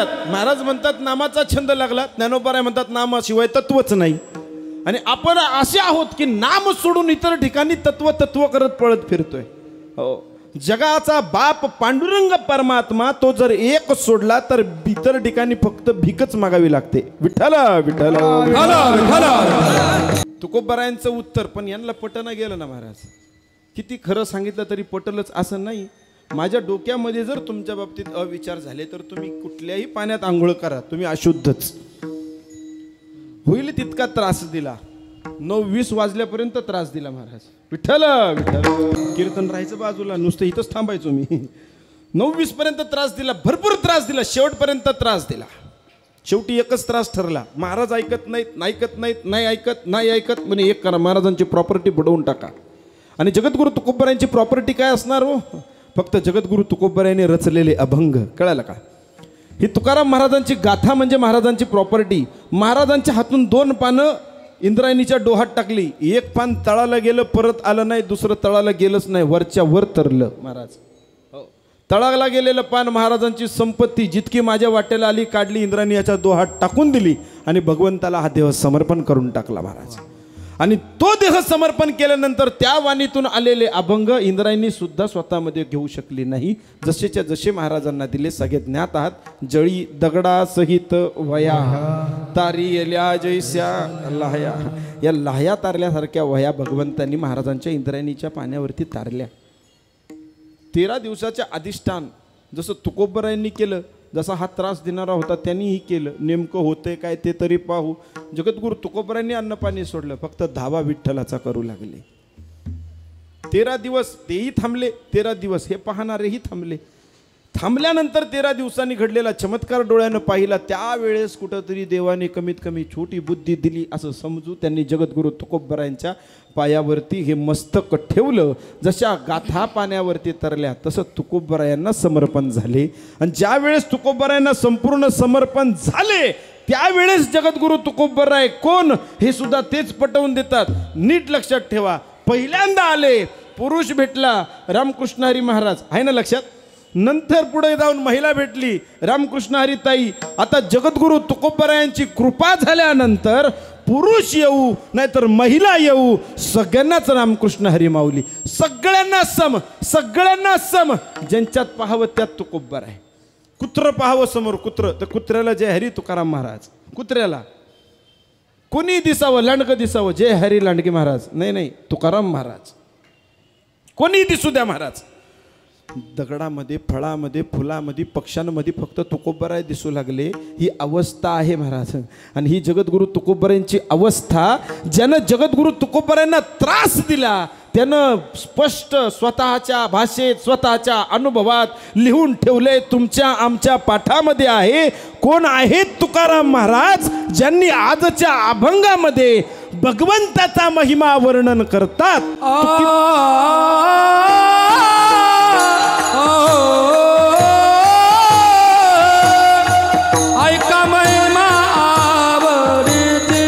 म्हणतात, महाराज म्हणतात नामाचा छंद लागला, ज्ञानोबराय म्हणतात नामाशिवाय तत्वच नाही. आणि आपण असे आहोत की नाम सोडून इतर ठिकाणी तत्व करत पळत फिरतोय. हो, जगाचा बाप पांडुरंग परमात्मा तो जर एक सोडला तर इतर ठिकाणी फक्त भीकच मागावी लागते. विठ्ठल विठ्ठल तुकोबरायांचं उत्तर पण यांना पटना गेलं ना महाराज. किती खरं सांगितलं तरी पटलच असं नाही. माझ्या डोक्यामध्ये जर तुमच्या बाबतीत अविचार झाले तर तुम्ही कुठल्याही पाण्यात आंघोळ करा, तुम्ही अशुद्धच. होईल तितका त्रास दिला. 9:20 वाजल्यापर्यंत त्रास दिला महाराज. विठ्ठल विठ्ठल कीर्तन राहायचं बाजूला, नुसतं इथंच थांबायचो मी. 9:20 पर्यंत त्रास दिला, भरपूर त्रास दिला, शेवटपर्यंत त्रास दिला. शेवटी एकच त्रास ठरला, महाराज ऐकत नाहीत, नाही ऐकत म्हणे एक करा, महाराजांची प्रॉपर्टी बुडवून टाका. आणि जगद्गुरु तुकोबरायांची प्रॉपर्टी काय असणार हो? फक्त जगद्गुरु तुकोबरायांनी रचलेले अभंग. कळालं का? ही तुकाराम महाराजांची गाथा म्हणजे महाराजांची प्रॉपर्टी. महाराजांच्या हातून 2 पानं इंद्रायणीच्या डोहात टाकली. एक पान तळाला गेलं, परत आलं नाही. दुसरं तळाला गेलंच नाही, वरच्या वर तरलं महाराज. हो, तळाला गेलेलं पान महाराजांची संपत्ती जितकी माझ्या वाट्याला आली काढली, इंद्रायणी याच्या डोहात टाकून दिली आणि भगवंताला हा देह समर्पण करून टाकला महाराज. आणि तो देह समर्पण केल्यानंतर त्या वाणीतून आलेले अभंग इंद्रायणी सुद्धा स्वतःमध्ये घेऊ शकली नाही. जसेच्या जसे महाराजांना दिले. सगळे ज्ञात आहात. जळी दगडा सहित वया तारी येल्या जैस्या लाह्या. या लाह्या तारल्यासारख्या वया भगवंतांनी महाराजांच्या इंद्रायणीच्या पाण्यावरती तारल्या. 13 दिवसाच्या अधिष्ठान जसं तुकोबरायांनी केलं, जसा हा त्रास देणारा होता त्यांनीही केलं. नेमकं होतंय काय ते तरी पाहू. जगद्गुरु तुकोबरायांनी अन्न पाणी सोडलं, फक्त धावा विठ्ठलाचा करू लागले. 13 दिवस तेही थांबले, 13 दिवस हे पाहणारेही थांबले. थांबल्यानंतर 13 दिवसांनी घडलेला चमत्कार डोळ्यानं पाहिला. त्यावेळेस कुठंतरी देवाने कमीत कमी छोटी बुद्धी दिली असं समजू. त्यांनी जगद्गुरु तुकोबरायांच्या पायावरती हे मस्तक ठेवलं. जशा गाथा पाण्यावरती तरल्या तसं तुकोबरायांना समर्पण झाले. आणि ज्या वेळेस तुकोबरायांना संपूर्ण समर्पण झाले त्यावेळेस जगद्गुरु तुकोबराय कोण हे सुद्धा तेच पटवून देतात. नीट लक्षात ठेवा. पहिल्यांदा आले, पुरुष भेटला रामकृष्ण हरी महाराज, आहे ना लक्षात. नंतर पुढे जाऊन महिला भेटली रामकृष्ण हरी ताई. आता जगद्गुरु तुकोबरायांची कृपा झाल्यानंतर पुरुष येऊ नाहीतर महिला येऊ, सगळ्यांनाच रामकृष्ण हरी माऊली. सगळ्यांना सम. ज्यांच्यात पाहावं त्यात तुकोबराय. कुत्र पाहावं समोर कुत्र, तर कुत्र्याला जय हरी तुकाराम महाराज. कुत्र्याला कोणी दिसावं, लांडगं दिसावं, जय हरी लांडगे महाराज. नाही तुकाराम महाराज. कोणी दिसू द्या महाराज. दगडामध्ये, फळामध्ये, फुलामध्ये, पक्ष्यांमध्ये फक्त तुकोबराय दिसू लागले. ही अवस्था आहे महाराज. आणि ही जगद्गुरु तुकोबरायांची अवस्था. ज्यानं जगद्गुरु तुकोबरायांना त्रास दिला त्यानं स्पष्ट स्वतःच्या भाषेत, स्वतःच्या अनुभवात लिहून ठेवले. तुमच्या आमच्या पाठामध्ये आहे. कोण आहेत तुकाराम महाराज? ज्यांनी आजच्या अभंगामध्ये भगवंताचा महिमा वर्णन करतात. ऐका महिमा आवडते.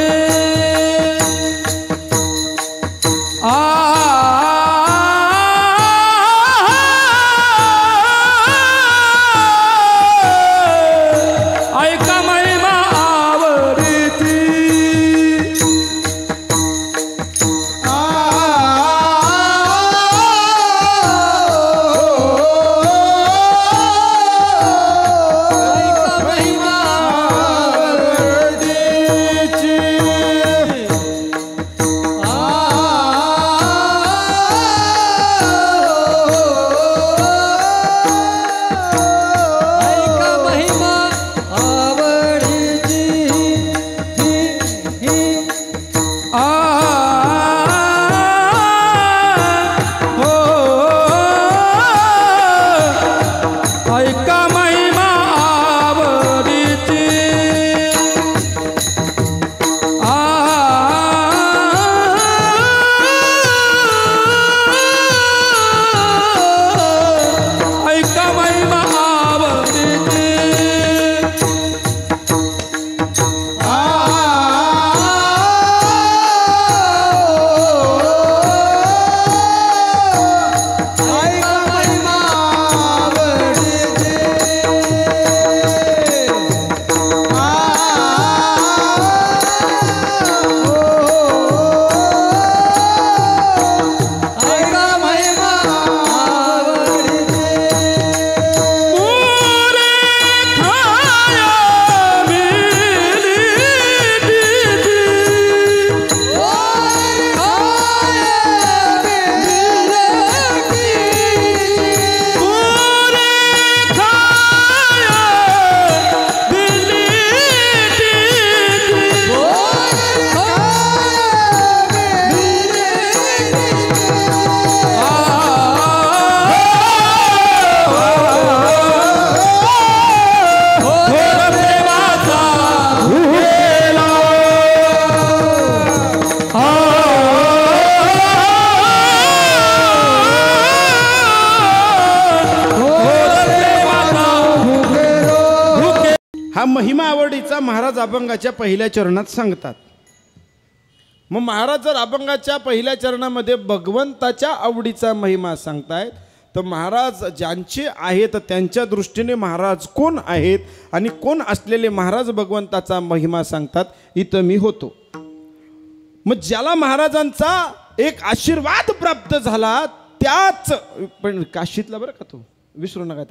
ऐका महिमा आवडते. आवडीचा महाराज अभंगाच्या पहिल्या चरणात सांगतात. मग महाराज जर अभंगाच्या पहिल्या चरणामध्ये भगवंताच्या आवडीचा महिमा सांगतायत, तर महाराज ज्यांचे आहेत त्यांच्या दृष्टीने महाराज कोण आहेत आणि कोण असलेले महाराज भगवंताचा महिमा सांगतात, इथं मी होतो. मग ज्याला महाराजांचा एक आशीर्वाद प्राप्त झाला, त्याच पण काशीतला बरं का, तो विसरू नका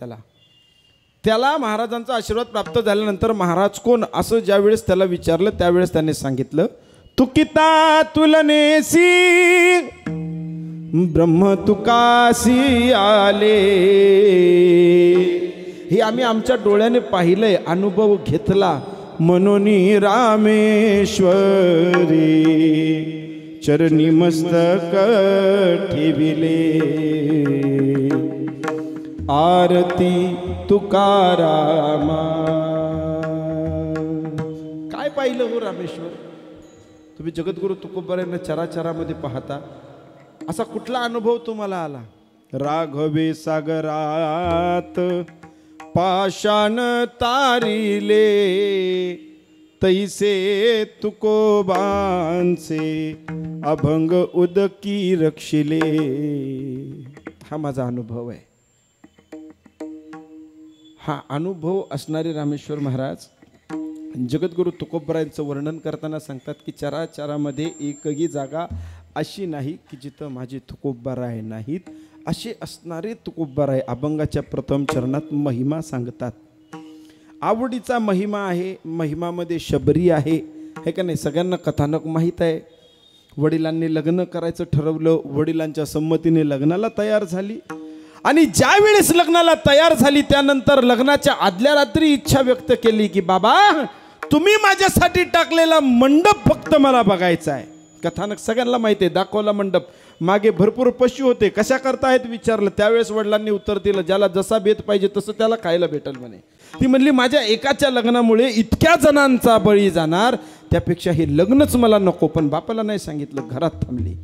त्याला महाराजांचा आशीर्वाद प्राप्त झाल्यानंतर महाराज कोण असं ज्यावेळेस त्याला विचारलं, त्यावेळेस त्याने सांगितलं, तू किता तुलनेसी ब्रह्म तुकासी आले. हे आम्ही आमच्या डोळ्याने पाहिलंय, अनुभव घेतला. मनोनी रामेश्वरी चरणी मस्तक ठेविले, आरती तुकारामा. काय पाहिलं हो रामेश्वर? तुम्ही जगद्गुरु तुकोबारायांना चराचरामध्ये पाहता, असा कुठला अनुभव तुम्हाला आला? राघवे सागरात पाषाण तारिले, तैसे तुकोबांचे अभंग उदकी रक्षिले. हा माझा अनुभव आहे. हा अनुभव असणारे रामेश्वर महाराज जगद्गुरु तुकोबारायांचं वर्णन करताना सांगतात की चराचरामध्ये एकही जागा अशी नाही की जिथं माझे तुकोबाराय नाहीत. असे असणारे तुकोबाराय अभंगाच्या प्रथम चरणात महिमा सांगतात. आवडीचा महिमा आहे, महिमामध्ये शबरी आहे, हे का नाही? सगळ्यांना कथानक माहीत आहे. वडिलांनी लग्न करायचं ठरवलं, वडिलांच्या संमतीने लग्नाला तयार झाली, आणि ज्या वेळेस लग्नाला तयार झाली त्यानंतर लग्नाच्या आदल्या रात्री इच्छा व्यक्त केली की बाबा, तुम्ही माझ्यासाठी टाकलेला मंडप फक्त मला बघायचा आहे. कथानक सगळ्यांना माहिती आहे, दाखवला मंडप. मागे भरपूर पशु होते, कशा करतायत विचारलं, त्यावेळेस वडिलांनी उत्तर दिलं, ज्याला जसा बेत पाहिजे तसं त्याला खायला भेटल म्हणे. ती म्हणली, माझ्या एकाच्या लग्नामुळे इतक्या जणांचा बळी जाणार, त्यापेक्षा हे लग्नच मला नको. पण बापाला नाही सांगितलं, घरात थांबली.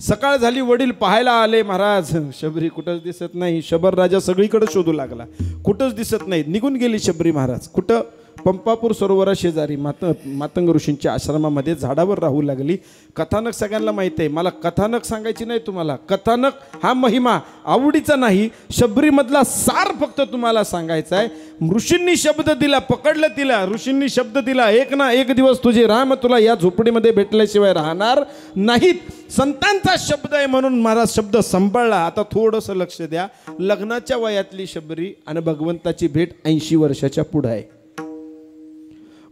सकाळ झाली, वडील पाहायला आले, महाराज शबरी कुठंच दिसत नाही. शबर राजा सगळीकडे शोधू लागला, कुठंच दिसत नाही. निघून गेली शबरी महाराज. कुठं? पंपापूर सरोवरा शेजारी मातंग ऋषींच्या आश्रमामध्ये झाडावर राहू लागली. कथानक सगळ्यांना माहिती आहे, मला कथानक सांगायची नाही तुम्हाला. कथानक हा महिमा आवडीचा नाही, शबरीमधला सार फक्त तुम्हाला सांगायचा आहे. ऋषींनी शब्द दिला, पकडलं तिला. ऋषींनी शब्द दिला, एक ना एक दिवस तुझे राम तुला या झोपडीमध्ये भेटल्याशिवाय राहणार नाहीत. संतांचा शब्द आहे म्हणून महाराज शब्द सांभाळला. आता थोडंसं लक्ष द्या. लग्नाच्या वयातली शबरी आणि भगवंताची भेट 80 वर्षाच्या पुढे आहे.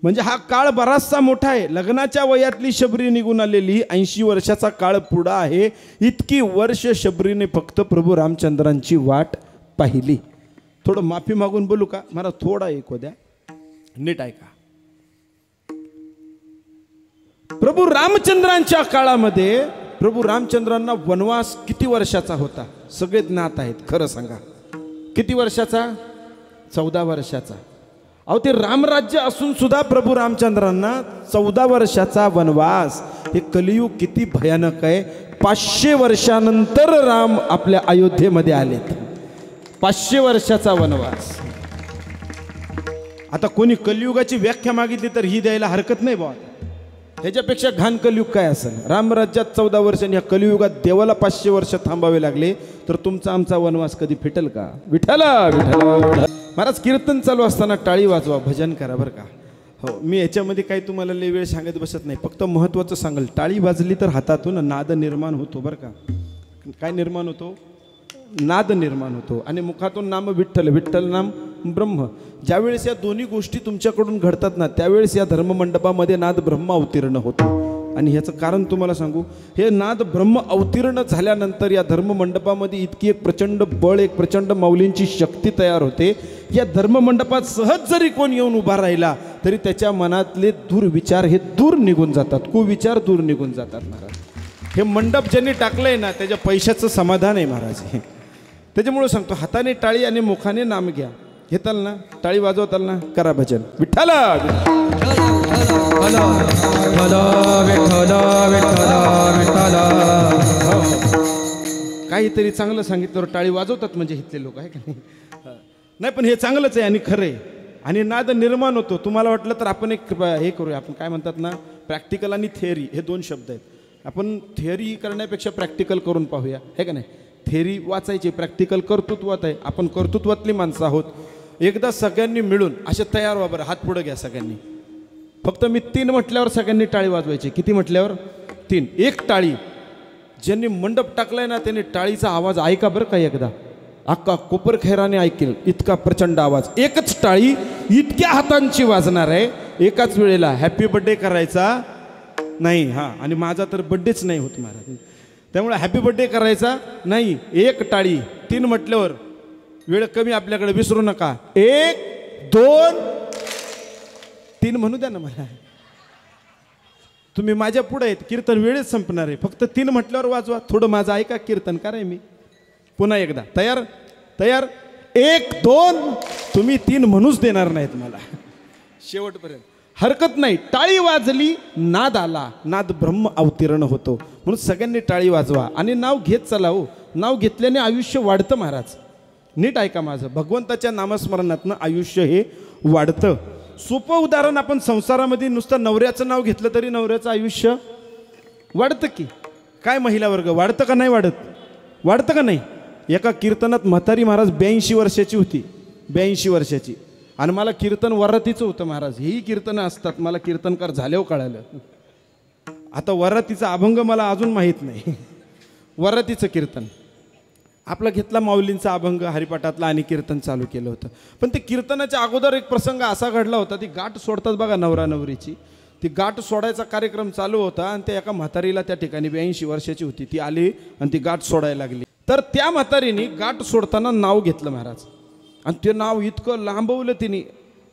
म्हणजे हा काळ बराचसा मोठा आहे. लग्नाच्या वयातली शबरी निघून आलेली 80 वर्षाचा काळ पुढा आहे. इतकी वर्ष शबरीने फक्त प्रभू रामचंद्रांची वाट पाहिली. थोडं माफी मागून बोलू का? मला थोडा ऐकू द्या, नीट ऐका. प्रभू रामचंद्रांच्या काळामध्ये प्रभू रामचंद्रांना वनवास किती वर्षाचा होता? सगळे ज्ञात आहेत, खरं सांगा. किती वर्षाचा? 14 वर्षाचा. अहो, ते रामराज्य असून सुद्धा प्रभू रामचंद्रांना 14 वर्षाचा वनवास. हे कलियुग किती भयानक आहे. 500 वर्षानंतर राम आपल्या अयोध्येमध्ये आलेत. 500 वर्षाचा वनवास. आता कोणी कलियुगाची व्याख्या मागितली तर ही द्यायला हरकत नाही बा. ह्याच्यापेक्षा घाण कलियुग काय असेल? रामराज्यात 14 वर्ष आणि या कलियुगात देवाला 500 वर्ष थांबावे लागले, तर तुमचा आमचा वनवास कधी फिटेल का? विठ्ठला विठ्ठला. महाराज कीर्तन चालू असताना टाळी वाजवा, भजन करा बरं का. हो, मी याच्यामध्ये काही तुम्हाला लय वेळ सांगत बसत नाही, फक्त महत्त्वाचं सांगेल. टाळी वाजली तर हातातून नाद निर्माण होतो बरं का. काय निर्माण होतो? नाद निर्माण होतो. आणि मुखातून नाम विठ्ठल, विठ्ठल नाम ब्रह्म. ज्यावेळेस या दोन्ही गोष्टी तुमच्याकडून घडतात ना, त्यावेळेस या धर्ममंडपामध्ये नाद ब्रह्म अवतीर्ण होतो. आणि ह्याचं कारण तुम्हाला सांगू, हे नाद ब्रह्म अवतीर्ण झाल्यानंतर या धर्ममंडपामध्ये इतकी एक प्रचंड बळ, एक प्रचंड माऊलींची शक्ती तयार होते. या धर्ममंडपात सहज जरी कोण येऊन उभा राहिला तरी त्याच्या मनातले दुर्विचार हे दूर निघून जातात, कुविचार दूर निघून जातात. महाराज, हे मंडप ज्यांनी टाकलंय ना, त्याच्या पैशाचं समाधान आहे महाराज. त्याच्यामुळे सांगतो, हाताने टाळी आणि मुखाने नाम घ्या. घेताल ना, टाळी वाजवताल ना, करा भजन. विठ्ठला काहीतरी चांगलं सांगितलं टाळी वाजवतात म्हणजे इथले लोक आहे का नाही? नाही, पण हे चांगलंच आहे आणि खरं आहे. आणि नाद निर्माण होतो. तुम्हाला वाटलं तर आपण एक हे करूया, आपण काय म्हणतात ना, प्रॅक्टिकल आणि थेअरी हे दोन शब्द आहेत. आपण थेअरी करण्यापेक्षा प्रॅक्टिकल करून पाहूया, हे का नाही. थेअरी वाचायची, प्रॅक्टिकल कर्तृत्वात आहे. आपण कर्तृत्वातली माणसं आहोत. एकदा सगळ्यांनी मिळून असे तयार व्हा बरं, हात पुढे घ्या सगळ्यांनी. फक्त मी 3 म्हटल्यावर सगळ्यांनी टाळी वाजवायची. किती म्हटल्यावर? 3. एक टाळी. ज्यांनी मंडप टाकलाय ना त्यांनी टाळीचा आवाज ऐका बरं का एकदा. अक्का कोपरखैराने ऐकेल इतका प्रचंड आवाज. एकच टाळी इतक्या हातांची वाजणार आहे एकाच वेळेला. हॅपी बर्थडे करायचा नाही, हां, आणि माझा तर बड्डेच नाही होत महाराज, त्यामुळे हॅपी बर्थडे करायचा नाही. एक टाळी. 3 म्हटल्यावर वेळ कमी आपल्याकडे, विसरू नका. 1 2 3 म्हणू द्या ना मला. तुम्ही माझ्या पुढे आहेत, कीर्तन वेळेच संपणार आहे. फक्त 3 म्हटल्यावर वाजवा. थोडं माझं ऐका कीर्तन कराय मी. पुन्हा एकदा. तयार? तयार? 1 2. तुम्ही 3 म्हणूच देणार नाहीत मला शेवटपर्यंत. हरकत नाही. टाळी वाजली, नाद आला, नाद ब्रह्म अवतीर्ण होतो. म्हणून सगळ्यांनी टाळी वाजवा आणि नाव घेत चला. हो, नाव घेतल्याने आयुष्य वाढतं महाराज. नीट ऐका माझं. भगवंताच्या नामस्मरणातनं आयुष्य हे वाढतं. सोपं उदाहरण, आपण संसारामध्ये नुसतं नवऱ्याचं नाव घेतलं तरी नवऱ्याचं आयुष्य वाढतं की काय? महिला वर्ग वाढतं का नाही वाढत? वाढतं का नाही? एका कीर्तनात म्हातारी महाराज 82 वर्षाची होती. 82 वर्षाची. आणि मला कीर्तन वरातीचं होतं महाराज. ही कीर्तनं असतात, मला कीर्तनकार झाल्यावर कळालं. आता वरातीचा अभंग मला अजून माहीत नाही. वरातीचं कीर्तन आपला घेतला, माऊलींचा अभंग हरिपाठातला, आणि कीर्तन चालू केलं होतं. पण ते कीर्तनाच्या अगोदर एक प्रसंग असा घडला होता. ती गाठ सोडतात बघा नवरा नवरीची, ती गाठ सोडायचा कार्यक्रम चालू होता. आणि त्या एका म्हातारीला त्या ठिकाणी 82 वर्षाची होती, ती आली आणि ती गाठ सोडायला लागली. तर त्या म्हातारीने गाठ सोडताना नाव घेतलं महाराज. आणि ते नाव इतकं लांबवलं तिने.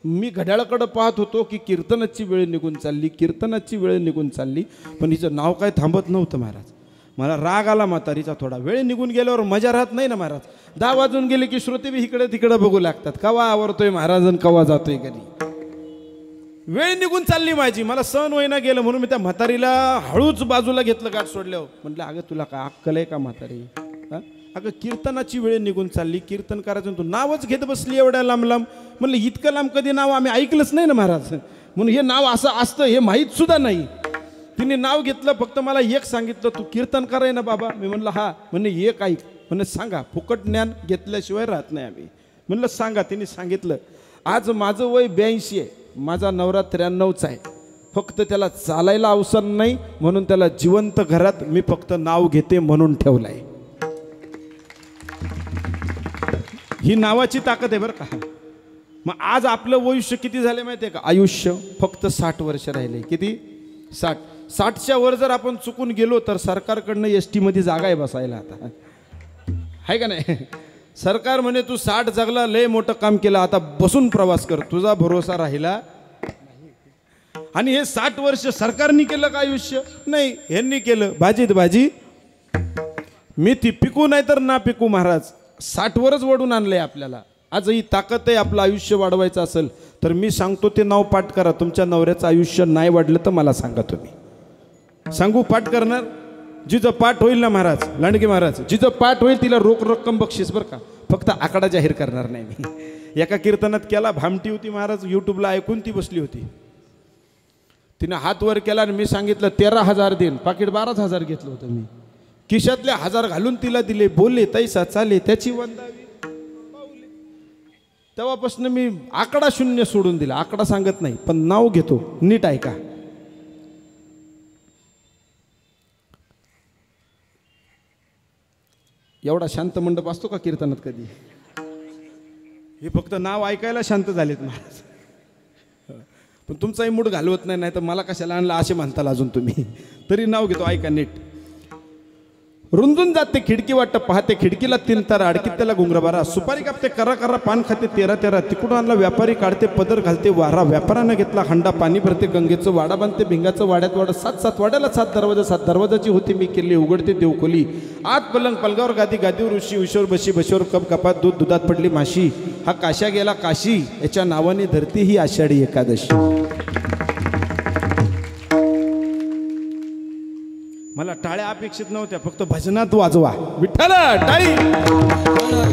मी घड्याळाकडं पाहत होतो की कीर्तनाची वेळ निघून चालली, कीर्तनाची वेळ निघून चालली, पण हिचं नाव काय थांबत नव्हतं महाराज. मला राग आला म्हातारीचा थोडा. वेळ निघून गेल्यावर मजा राहत नाही ना महाराज. 10 वाजून गेले की श्रोते बी इकडे तिकडे बघू लागतात, कवा आवरतोय महाराज कवा जातोय घरी. वेळ निघून चालली माझी, मला सहन होईना गेलं. म्हणून मी त्या म्हातारीला हळूच बाजूला घेतलं गाठ सोडल्यावर. म्हटलं अगं तुला काय अक्कल आहे का म्हातारी? अगं कीर्तनाची वेळ निघून चालली, कीर्तन करायचं तू नावच घेत बसली एवढ्या लांब लांब. म्हणलं इतकं लांब कधी नाव आम्ही ऐकलंच नाही ना महाराज. म्हणून हे नाव असं असतं हे माहीत सुद्धा नाही. तिने नाव घेतलं, फक्त मला एक सांगितलं, तू कीर्तन कराय ना बाबा. मी म्हणलं हा. म्हणे एक ऐक. म्हणे सांगा. फुकट ज्ञान घेतल्याशिवाय राहत नाही आम्ही. म्हणलं सांगा. तिने सांगितलं. आज माझं वय 82 आहे, माझा नवरा 93चा आहे. फक्त त्याला चालायला अवसर नाही म्हणून त्याला जिवंत घरात मी फक्त नाव घेते म्हणून ठेवलंय. ही नावाची ताकद आहे बरं का. मग आज आपलं आयुष्य किती झाले माहिती आहे का? आयुष्य फक्त 60 वर्ष राहिले. किती? 60. 60च्या वर जर आपण चुकून गेलो तर सरकारकडनं ST मध्ये जागा आहे बसायला आता, आहे का नाही? सरकार म्हणे तू 60 जगला, लय मोठं काम केलं, आता बसून प्रवास कर, तुझा भरोसा राहिला. आणि हे 60 वर्ष सरकारने केलं का आयुष्य? नाही, ह्यांनी केलं. भाजीत भाजी मेथी पिकू नाही तर ना पिकू महाराज. 60 वरच वडून आणलंय आपल्याला. आज ही ताकद आहे. आपलं आयुष्य वाढवायचं असेल तर मी सांगतो ते नाव पाठ करा. तुमच्या नवऱ्याचं आयुष्य नाही वाढलं तर मला सांगा. तुम्ही सांगू पाठ करणार? जिचं पाठ होईल ना महाराज, लांडगे महाराज, जिचं पाठ होईल तिला रोख रक्कम बक्षीस बरं का. फक्त आकडा जाहीर करणार नाही मी. एका कीर्तनात केला, भामटी होती महाराज, यूट्यूबला ऐकून ती बसली होती. तिने हात वर केला आणि मी सांगितलं 13,000 देईन. पाकिट 12,000 घेतलं होतं मी. खिशातले 1000 घालून तिला दिले. बोलले तैसा चाले त्याची वंदावी. तेव्हापासून मी आकडा 0 सोडून दिला. आकडा सांगत नाही पण नाव घेतो. नीट ऐका. एवढा शांत मंडप असतो का कीर्तनात कधी? हे फक्त नाव ऐकायला शांत झालेत महाराज. पण तुमचाही मूड घालवत नाही, नाही तर मला कशाला आणला असे म्हणताल अजून तुम्ही. तरी नाव घेतो. ऐका नीट. रुंदून जाते खिडकी वाटत पाहते, खिडकीला 3 तारा, अडकीत त्याला घुंगराबारा. सुपारी कापते करा करा, पान खाते 13 तिकडून आणला व्यापारी, काढते पदर घालते वारा. व्यापारानं घेतला हंडा, पाणी भरते गंगेचं, वाडा बांधते भिंगाचं, वाड्यात वाडा. 7 वाड्याला 7 दरवाजा, 7 दरवाजाची होती मी किल्ली. उघडते देवखोली, आत पलंग, पलगावर गादी, गादीवर ऋषी, उशीवर बशी, बशीवर कप, कपात दूध, दुधात पडली माशी. हा काशा गेला काशी, याच्या नावाने धरती ही आषाढी एकादशी. मला टाळ्या अपेक्षित नव्हत्या, फक्त भजनात वाजवा. विठ्ठल टाळी.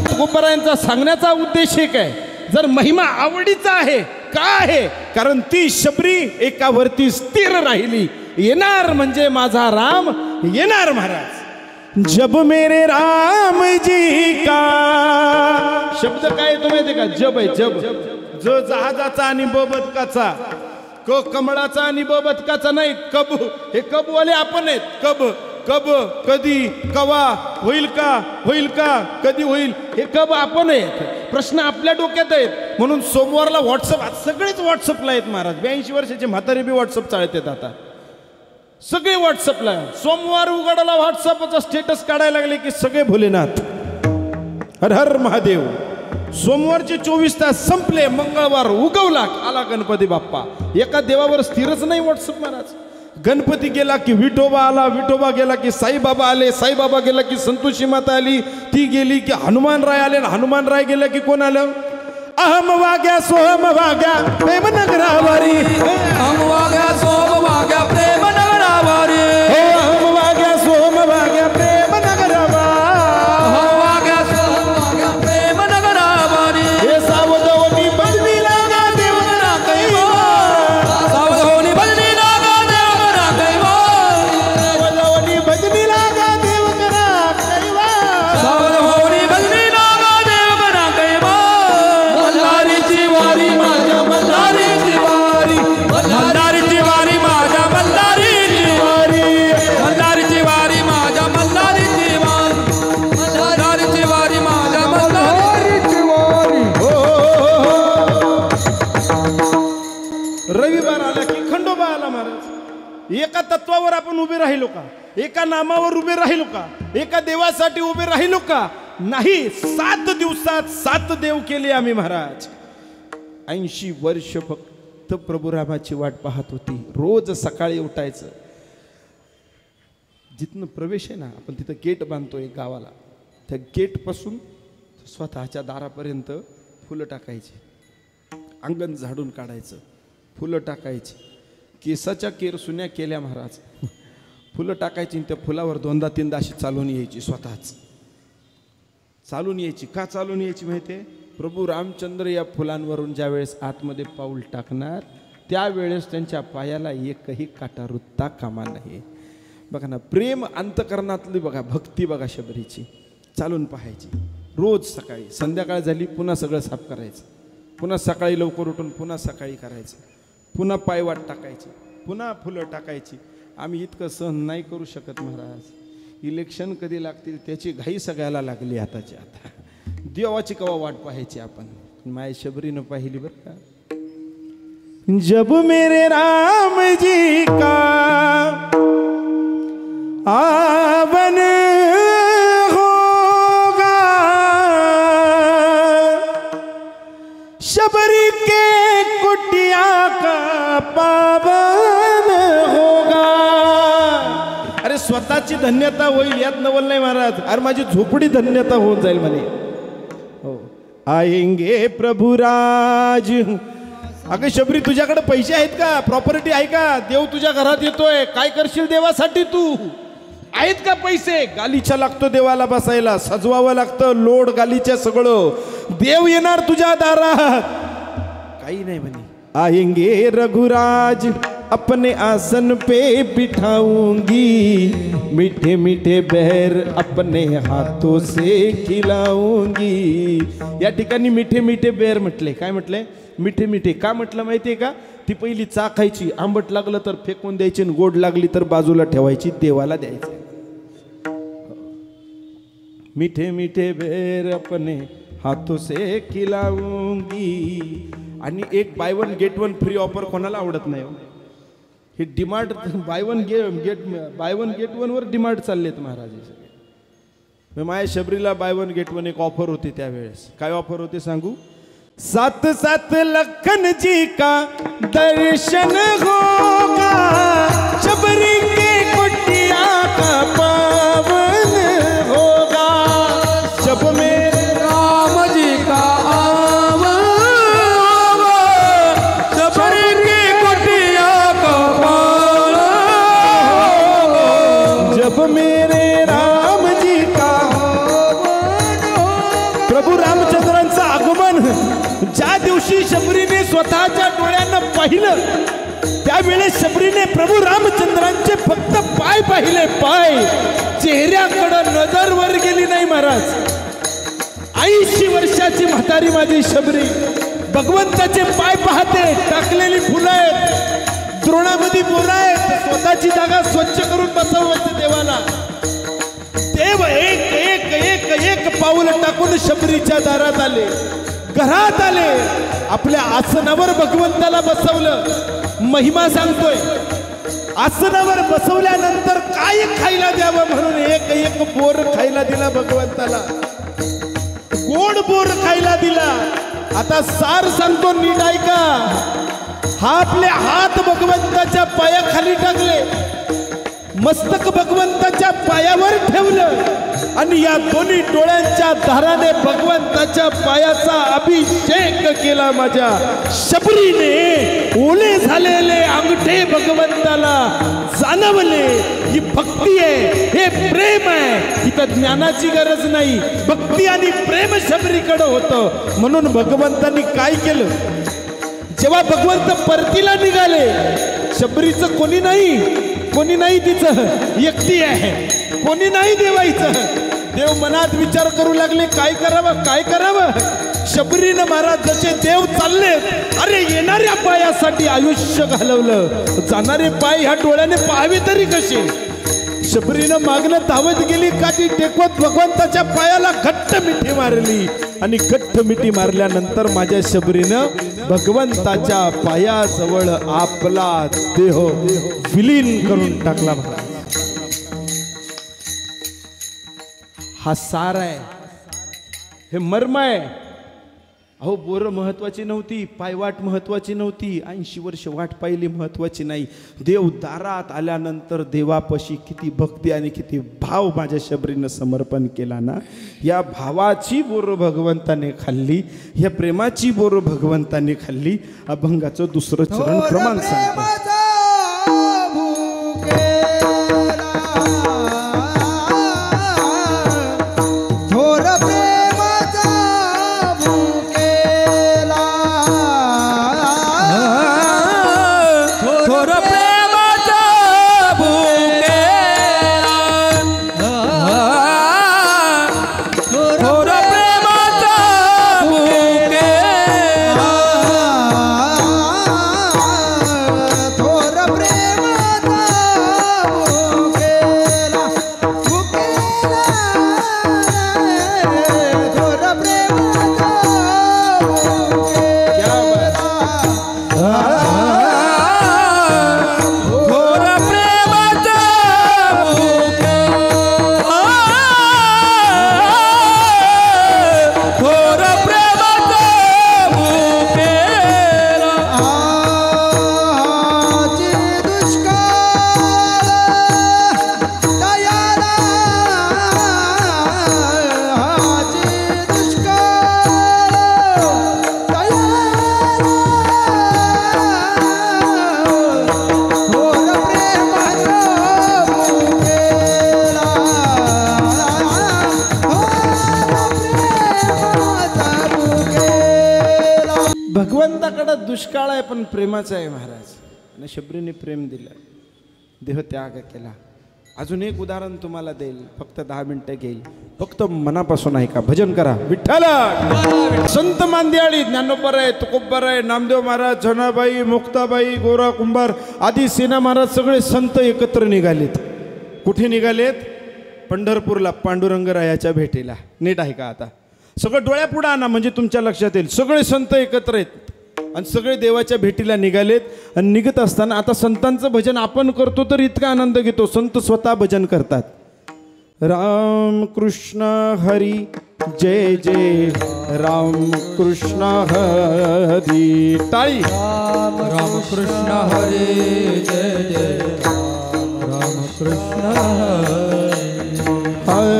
तुकोबारायांचा सांगण्याचा उद्देश एक आहे, जर महिमा आवडीचा आहे का आहे, कारण ती शबरी एकावरती स्थिर राहिली. येणार म्हणजे माझा राम येणार महाराज. जब मेरे राम जी का शब्द काय येतो माहिती का, जब आहे. जब ज जहाजाचा आणि ब बदकाचा, क कमळाचा आणि ब बदकाचा नाही, कब. हे कबवाले आपण आहेत. कब कब कधी कवा होईल का, होईल का, कधी होईल, हे कब आपण आहेत. प्रश्न आपल्या डोक्यात आहेत. म्हणून सोमवारला व्हॉट्सअप, सगळेच व्हॉट्सअपला आहेत महाराज. 82 वर्षाचे म्हातारे बी व्हॉट्सअप चालतात आता, सगळे व्हॉट्सअपला. सोमवार उघडाला व्हॉट्सअपचा स्टेटस काढायला लागले की सगळे भोलेनाथ, हर हर महादेव. सोमवारचे 24 तास संपले, मंगळवार उगवला, आला गणपती बाप्पा. एका देवावर स्थिरच नाही व्हॉट्सअप महाराज. गणपती गेला की विठोबा आला, विठोबा गेला की साईबाबा आले, साईबाबा गेला की संतोषी माता आली, ती गेली की हनुमान राय आले, हनुमान राय गेला की कोण आलं, अहम वाग्या सोहम वाग्या प्रेम नगरावारी, अहम वाग्या सोम वाग्या प्रेम नगरावारी, अहम वाग्या सोहम वाग्या प्रेम नगरावारी, अहम वाग्या सोम वाग्या प्रेम नगरावारी. हे सावधवनी बदली लागा देव ना कैवा, सावधानी बदली लागा देव करा कैवा, सावधवनी बदली लागा देव करा कैवा, सावधानी बदली लागा देव करा कैवा. मल्हारीची वारी माझ्या मल्हारीची वारी, मल्हारीची वारी माझ्या मल्हारीची वारी, मल्हारीची वारी माझ्या मल्हारीची वारी, मल्हारीची वारी माझ्या मल्हारीची वारी. रविवार आला की खंडोबा आला महाराज. एका तत्वावर आपण उभे राहिलो का, एका नामावर उभे राहिलो का, एका देवासाठी उभे राहिलो का नाही. 7 दिवसात 7 देव केले आम्ही महाराज. 80 वर्ष फक्त प्रभू रामाची वाट पाहत होती. रोज सकाळी उठायचं, जिथनं प्रवेश आहे ना आपण तिथं गेट बांधतोय गावाला, त्या गेटपासून स्वतःच्या दारापर्यंत फुलं टाकायची, अंगण झाडून काढायचं, फुलं टाकायची. केसाच्या केरसुन्या केल्या महाराज. फुलं टाकायची, त्या फुलावर 2दा-3दा अशी चालून यायची, स्वतःच चालून यायची. का चालून यायची माहिती आहे, प्रभू रामचंद्र या फुलांवरून ज्या वेळेस आतमध्ये पाऊल टाकणार त्यावेळेस त्यांच्या पायाला एकही काटा रुतता कामा नाही. बघा ना, प्रेम अंतकरणातली बघा, भक्ती बघा शबरीची. चालून पाहायची रोज सकाळी. संध्याकाळ झाली पुन्हा सगळं साफ करायचं, पुन्हा सकाळी लवकर उठून पुन्हा सकाळी करायचं, पुन्हा पायवाट टाकायची, पुन्हा फुलं टाकायची. आम्ही इतकं सहन नाही करू शकत महाराज. इलेक्शन कधी लागतील त्याची घाई सगळ्याला लागली आताची आता. देवाची कवा वाट पाहायची आपण, माय शबरीनं पाहिली बरं का. जब मेरे राम जी का आवन होगा, शबरी के कुटिया का पावन होगा. अरे स्वतःची धन्यता होईल यात नवल नाही महाराज. अरे माझी झोपडी धन्यता होऊन जाईल म्हणे. हो, आएंगे प्रभुराज. अगं शबरी, तुझ्याकडे पैसे आहेत का, प्रॉपर्टी आहे का, देव तुझ्या घरात येतोय, काय करशील देवासाठी तू, आहेत का पैसे. गालीचा लागतो देवाला बसायला, सजवावं लागतं लोड गालीच्या सगळं. देव येणार तुझ्या दारात, काही नाही म्हणे. आएंगे रघुराज अपने आसन पे बिठाऊंगी, मीठे मीठे बहर अपने हाथों से खिलाऊंगी. या ठिकाणी मीठे मीठे बेर म्हटले. काय म्हटले, मिठे मिठे. का म्हटलं माहितीये का, ती पहिली चाखायची, आंबट लागलं तर फेकून द्यायची, गोड लागली तर बाजूला ठेवायची, देवाला द्यायची. मीठे मीठे बेर अपने हाथों से खिलाऊंगी. आणि एक बाय 1 गेट 1 फ्री ऑफर कोणाला आवडत नाही. हे डिमांड बाय 1 गेट 1 वर डिमांड चाललेत महाराज. माझ्या शबरीला बाय 1 गेट 1 एक ऑफर होती त्यावेळेस. काय ऑफर होती सांगू, 7-7 लखन जी का दर्शन होगा, शबरी के कुटिया का पावन होगा. जब मेरे राम जी का आवन होगा, शबरी की कुटिया का पावन होगा. जब मेरे राम जी का, प्रभू रामचंद्रांचं आगमन पाहिलं त्यावेळेस शबरीने प्रभू रामचंद्रांचे फक्त पाय पाहिले, पाय. चेहऱ्याकडं नजर वर गेली नाही महाराज. 80 वर्षाची म्हातारी माझी शबरी भगवंताचे पाय पाहते. टाकलेली फुलं आहेत, द्रोणामध्ये बोरा आहेत, स्वतःची जागा स्वच्छ करून बसवायचं देवाला. देव एक एक एक एक पाऊल टाकून शबरीच्या दारात आले, घरात आले, आपल्या आसनावर भगवंताला बसवलं. महिमा सांगतोय, आसनावर बसवल्यानंतर काय खायला द्यावं म्हणून एक एक बोर खायला दिला भगवंताला. गोड बोर खायला दिला. आता सार सांगतो नीट ऐका. हा आपले हात भगवंताच्या पायाखाली टाकले, मस्तक भगवंताच्या पायावर ठेवलं आणि या दोन्ही डोळ्यांच्या धाराने भगवंताच्या पायाचा अभिषेक केला. माझ्या शबरीने ओले झालेले अंगठे भगवंताला जाणवले. ही भक्ती आहे, हे प्रेम आहे. इथं ज्ञानाची गरज नाही, भक्ती आणि प्रेम शबरीकडे होतं. म्हणून भगवंतांनी काय केलं, जेव्हा भगवंत परतीला निघाले, शबरीचं कोणी नाही, तिचं एकटी आहे, कोणी नाही देवायचं. देव मनात विचार करू लागले, काय करावं. शबरीनं महाराज जसे देव चालले, अरे येणाऱ्या पायासाठी आयुष्य घालवलं, जाणारे पाय ह्या डोळ्याने पाहावे तरी कसे. शबरीनं मागणं धावत गेली, काठी टेकवत भगवंताच्या पायाला घट्ट मिठी मारली आणि घट्ट मिठी मारल्यानंतर माझ्या शबरीनं भगवंताच्या पायाजवळ आपला देह विलीन करून टाकला. हा सार आहे, हे मर्म आहे. अहो बोरं महत्वाची नव्हती, पायवाट महत्वाची नव्हती, 80 वर्ष वाट पाहिली महत्वाची नाही. देव दारात आल्यानंतर देवापाशी किती भक्ती आणि किती भाव माझ्या शबरीनं समर्पण केला ना. या भावाची बोरं भगवंताने खाल्ली, या प्रेमाची बोरं भगवंताने खाल्ली. अभंगाचं दुसरं चरण प्रमाण सांगतो. भगवंताकडं दुष्काळ आहे पण प्रेमाचा आहे महाराज. आणि शबरीने प्रेम दिलं, देह त्याग केला. अजून एक उदाहरण तुम्हाला देईल, फक्त 10 मिनिटं घेईल. फक्त मनापासून ऐका, भजन करा. विठ्ठला संत मांदियाळी, ज्ञानोबर आहे, तुकोबर आहे, नामदेव महाराज, जनाबाई, मुक्ताबाई, गोरा कुंभार आदी सेना महाराज सगळे संत एकत्र निघालेत. कुठे निघालेत? पंढरपूरला पांडुरंगरायाच्या भेटीला. नीट ऐका आता, सगळं डोळ्यापुढं आणा म्हणजे तुमच्या लक्षात येईल. सगळे संत एकत्र आहेत आणि सगळे देवाच्या भेटीला निघालेत. आणि निघत असताना आता संतांचं भजन आपण करतो तर इतका आनंद घेतो, संत स्वतः भजन करतात. राम कृष्ण हरी जय जय राम कृष्ण हरी. टाळी. राम कृष्ण हरी जय जय राम कृष्ण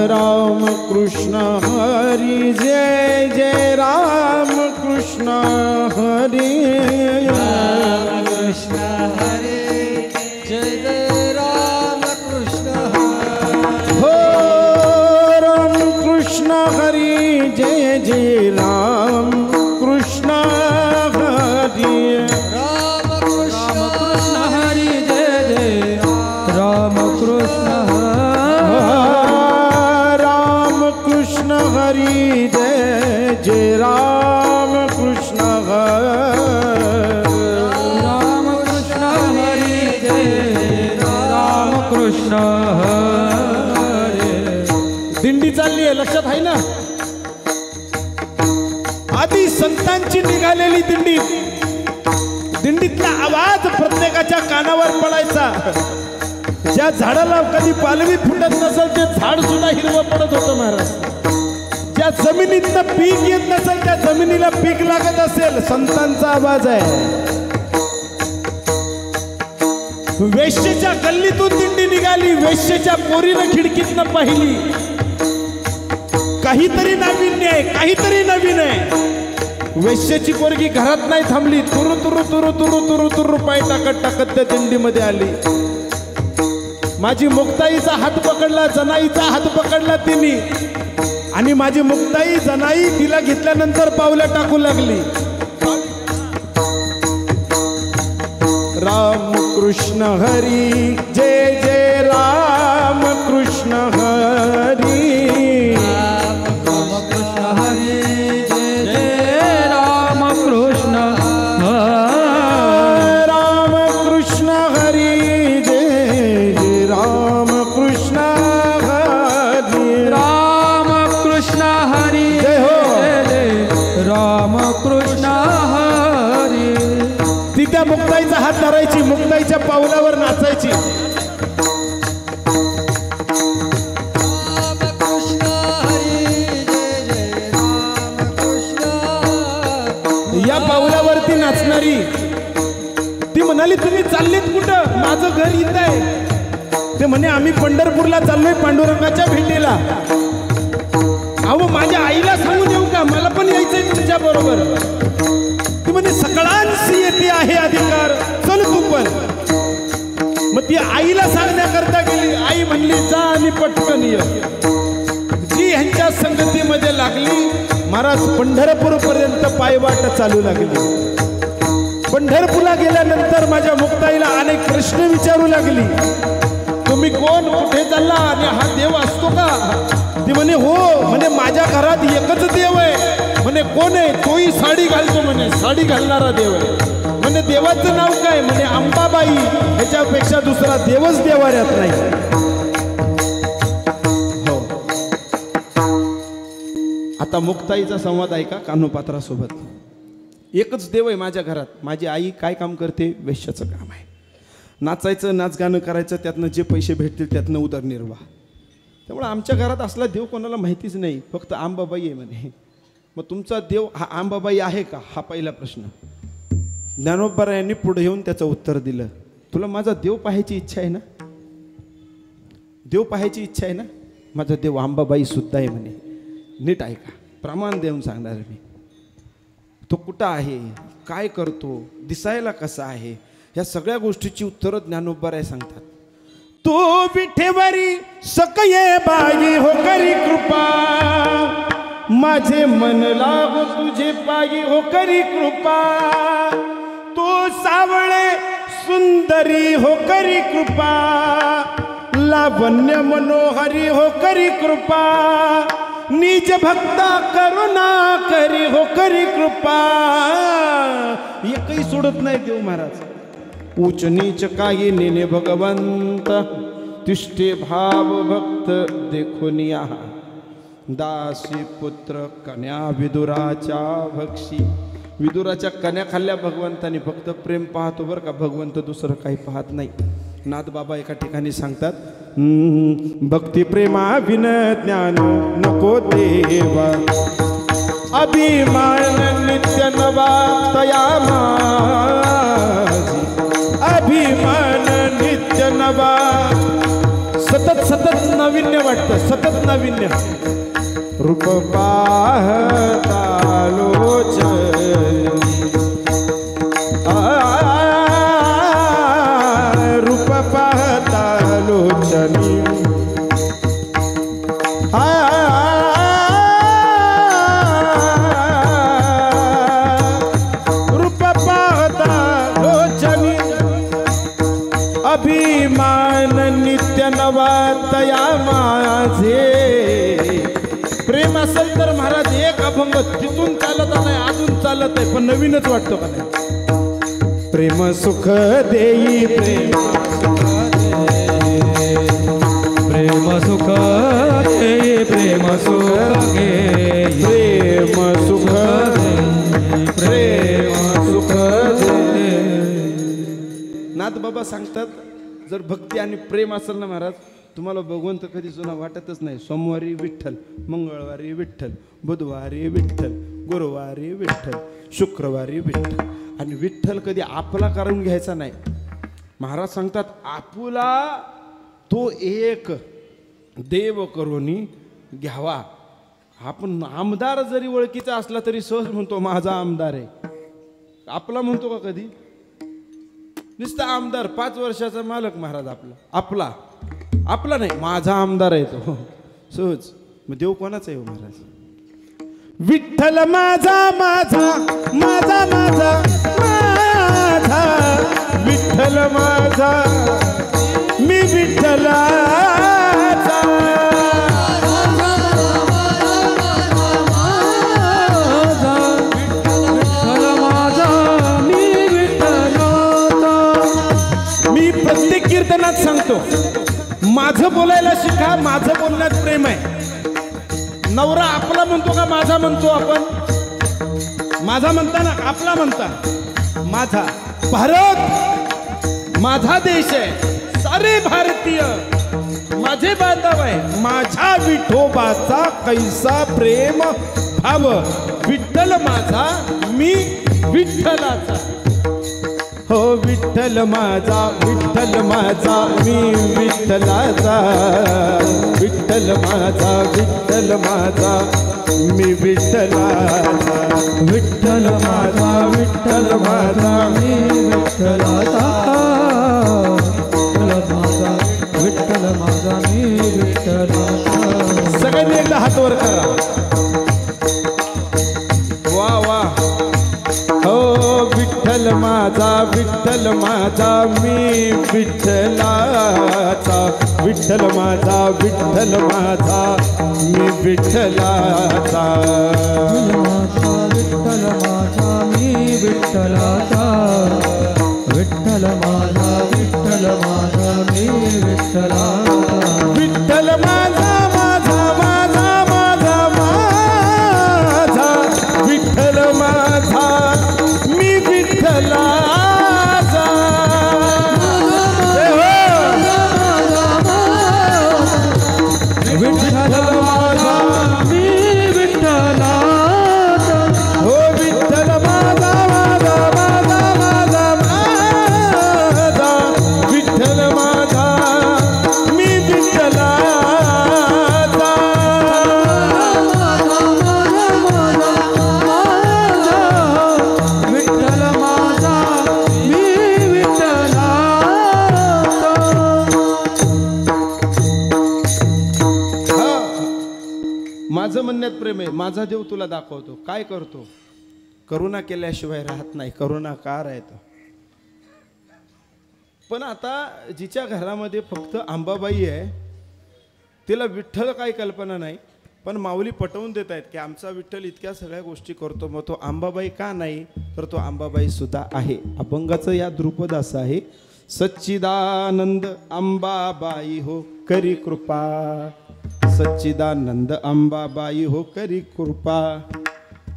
राम कृष्ण हरी जय जय राम कृष्ण हरी. राम कृष्ण हरी जय जय राम कृष्ण हो राम कृष्ण हरी जय जय राम कृष्ण हरी. राम कृष्ण हरे. दिंडी चालली आहे, लक्षात आहे ना. आधी संतांची निघालेली दिंडी, दिंडीतला आवाज प्रत्येकाच्या कानावर पडायचा. ज्या झाडाला कधी पालवी फुटत नसेल ते झाड सुद्धा हिरवं पडत होतं महाराज. ज्या जमिनीतनं पीक येत नसेल त्या जमिनीला पीक लागत असेल, संतांचा आवाज आहे. वेश्येच्या गल्लीतून दिंडी निघाली, वेश्येच्या पोरीनं खिडकीतनं पाहिली. काहीतरी नाविन्य आहे, काहीतरी नवीन आहे. वेश्येची पोरगी घरात नाही थांबली, तुरु तुरु तुरु तुरु तुरु तुरु पाय टाकत टाकत त्या दिंडीमध्ये आली. माझी मुक्ताईचा हात पकडला, जनाईचा हात पकडला तिने, आणि माझी मुक्ताई जनाई तिला घेतल्यानंतर पावलं टाकू लागली. राम कृष्ण हरी, जय जय राम कृष्ण हरी. राम कृष्ण हरी, जय जय राम कृष्ण हरी. राम कृष्ण हरी, जय जय राम कृष्ण हरी. राम कृष्ण हरी, जय हो. जय राम कृष्ण हरी. ती त्या मुक्ताईचा हात धरायची, मुक्ताईच्या पावलावर नाचायची. या पावलावरती नाचणारी ती म्हणाली, तुम्ही चाललेत कुठं? माझं घर इथं आहे. ते म्हणे, आम्ही पंढरपूरला चाललोय पांडुरंगाच्या भेटीला. अहो, माझ्या आईला सांगून येऊ का? मला पण यायचंय तुमच्या बरोबर. ती म्हणे, सगळ्यांशी येते आहे अधिकार, चल तू पण. मग ती आईला सांगण्याकरता गेली. आई म्हणली, जा आणि पटकन ये. जी ह्यांच्या संगतीमध्ये लागली, महाराज पंढरपूर पर्यंत पायवाट चालू लागली. पंढरपूरला गेल्यानंतर माझ्या मुक्ताईला अनेक प्रश्न विचारू लागली. तुम्ही कोण, कुठे चालला आणि हा देव असतो का? ती म्हणे, हो. म्हणे, माझ्या घरात एकच देव आहे. म्हणे, कोण आहे? तोही साडी घालतो. म्हणे, साडी घालणारा देव आहे. म्हणे, देवाचं नाव काय? म्हणे, अंबाबाई. ह्याच्यापेक्षा दुसरा देवच देवाऱ्यात नाही. हो. आता मुक्ताईचा संवाद ऐका कान्होपात्रासोबत. एकच देव आहे माझ्या घरात. माझी आई काय काम करते? वेश्याचं काम आहे. नाचायचं, नाचगाणं करायचं, त्यातनं जे पैसे भेटतील त्यातनं उदरनिर्वाह. त्यामुळे आमच्या घरात असला देव कोणाला माहितीच नाही, फक्त अंबाबाई आहे म्हणे. मग तुमचा देव हा अंबाबाई आहे का? हा पहिला प्रश्न. ज्ञानोबरायांनी पुढे येऊन त्याचं उत्तर दिलं. तुला माझा देव पाहायची इच्छा आहे ना? देव पाहायची इच्छा आहे ना? माझा देव अंबाबाई सुद्धा आहे म्हणे. नीट ऐका, प्रमाण देऊन सांगणार मी. तो कुठं आहे, काय करतो, दिसायला कसा आहे, या सगळ्या गोष्टीची उत्तरं ज्ञानोबराय सांगतात. तू विठेवरी सकये बाई हो करी कृपा, माझे मन लागो तुझे पायी हो करी कृपा. तू सावळे सुंदरी हो करी कृपा, लावण्य मनोहरी हो करी कृपा. निज भक्ता करुणा करी हो करी कृपा. एकही सोडत नाही देव महाराज. उच नीच काही नेने भगवंत, तिष्ठे भाव भक्त देखोनिया. दासी पुत्र कन्या विदुराच्या भक्षी. विदुराच्या कन्या खाल्ल्या भगवंतानी. फक्त प्रेम पाहतो बरं का भगवंत, दुसरं काही पाहत नाही. नाथ बाबा एका ठिकाणी सांगतात, भक्ती प्रेमा विन ज्ञान नको देवा. अभिमान नित्य नवा तया माझी. अभिमान नित्य नवा. सतत सतत नाविन्य वाटतं, सतत नाविन्य. रूप पाहता लोचनी, रूप पाहता लोचनी. रूप पाहता लोचनी. अभिमान नित्य नवा तया माझे. प्रेम असेल तर महाराज एक अभंग तिथून चालत नाही, अजून चालत आहे, पण नवीनच वाटतो का नाही? प्रेम सुख देई, प्रेम सुख देई. सांगतात जर भक्ती आणि प्रेम असेल ना महाराज तुम्हाला भगवंत कधी जुना वाटतच नाही. सोमवारी विठ्ठल, मंगळवारी विठ्ठल, बुधवारी विठ्ठल, गुरुवारी विठ्ठल, शुक्रवारी विठ्ठल. आणि विठ्ठल कधी आपला करून घ्यायचा नाही. महाराज सांगतात आपुला तो एक देव करूनी घ्यावा. आपण आमदार जरी ओळखीचा असला तरी सहज म्हणतो माझा आमदार आहे. आपला म्हणतो का कधी? नुसता आमदार 5 वर्षाचा मालक महाराज आपला आपला नाही, माझा आमदार आहे तो सहज. मग देव कोणाचा आहे महाराज? विठ्ठल माझा माझा माझा माझा माझा विठ्ठल माझा मी विठ्ठलाचा. मी प्रत्येक कीर्तनात सांगतो माझं बोलायला शिका, माझं बोलण्यात प्रेम आहे. नवरा आपला म्हणतो का माझा म्हणतो? आपण माझा म्हणता ना, आपला म्हणता. माझा भारत माझा देश आहे, सारे भारतीय माझे बांधव आहे. माझ्या विठोबाचा कैसा प्रेम भाव, विठ्ठल माझा मी विठ्ठलाचा. हो विठ्ठल माझा विठ्ठल माझा मी विठ्ठलाचा. विठ्ठल माझा विठ्ठल माझा मी विठ्ठलाचा. विठ्ठल माझा विठ्ठल माझा मी विठ्ठलाचा. विठ्ठल माझा मी विठ्ठलाचा. सगळ्यांनी एकदा हात वर करा. वा वा. हो विठ्ठल माझा विठ्ठल माझा मी विठ्ठलाचा. विठ्ठल माझा विठ्ठल माझा मी विठ्ठलाचा. विठ्ठल माझा मी विठ्ठलाचा. विठ्ठल माझा विठ्ठल माझा मी विठ्ठलाचा. विठ्ठल माझा माझा माझा माझा माझा विठ्ठल माझा मी विठ्ठलाचा. विठ्ठल माझा मी विठ्ठलाचा. हो विठ्ठल माझा माझा माझा माझा माझा विठ्ठल माझा मी विठ्ठलाचा. विठ्ठल माझा मी विठ्ठलाचा. माझं म्हणण्यात प्रेम आहे. माझा देव तुला दाखवतो. काय करतो? करुणा केल्याशिवाय राहत नाही. करुणाकार आहे तो. पण आता जिच्या घरामध्ये फक्त अंबाबाई आहे तिला विठ्ठल काही कल्पना नाही. पण माऊली पटवून देत आहेत की आमचा विठ्ठल इतक्या सगळ्या गोष्टी करतो. मग तो अंबाबाई का नाही? तर तो अंबाबाई सुद्धा आहे. अभंगाचं या द्रुपद असं आहे. सच्चिदानंद अंबाबाई हो करी कृपा. सच्चिदानंद अंबाबाई हो करी कृपा.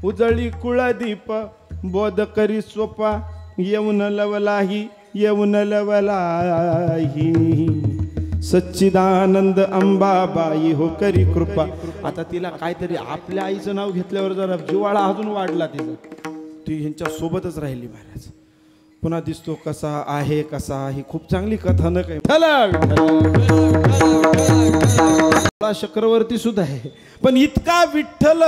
उजळी कुळदीप बोध करी सोपा. येऊन लवलाही येऊन लवलाही. सच्चिदानंद अंबाबाई हो करी कृपा. आता तिला काहीतरी आपल्या आईचं नाव घेतल्यावर जरा जिवाळा अजून वाढला तिचा. ती ह्यांच्या सोबतच राहिली महाराज. पुन्हा दिसतो कसा आहे कसा आहे. खूप चांगली कथानक आहे. चक्रवर्ती सुद्धा आहे. पण इतका विठ्ठल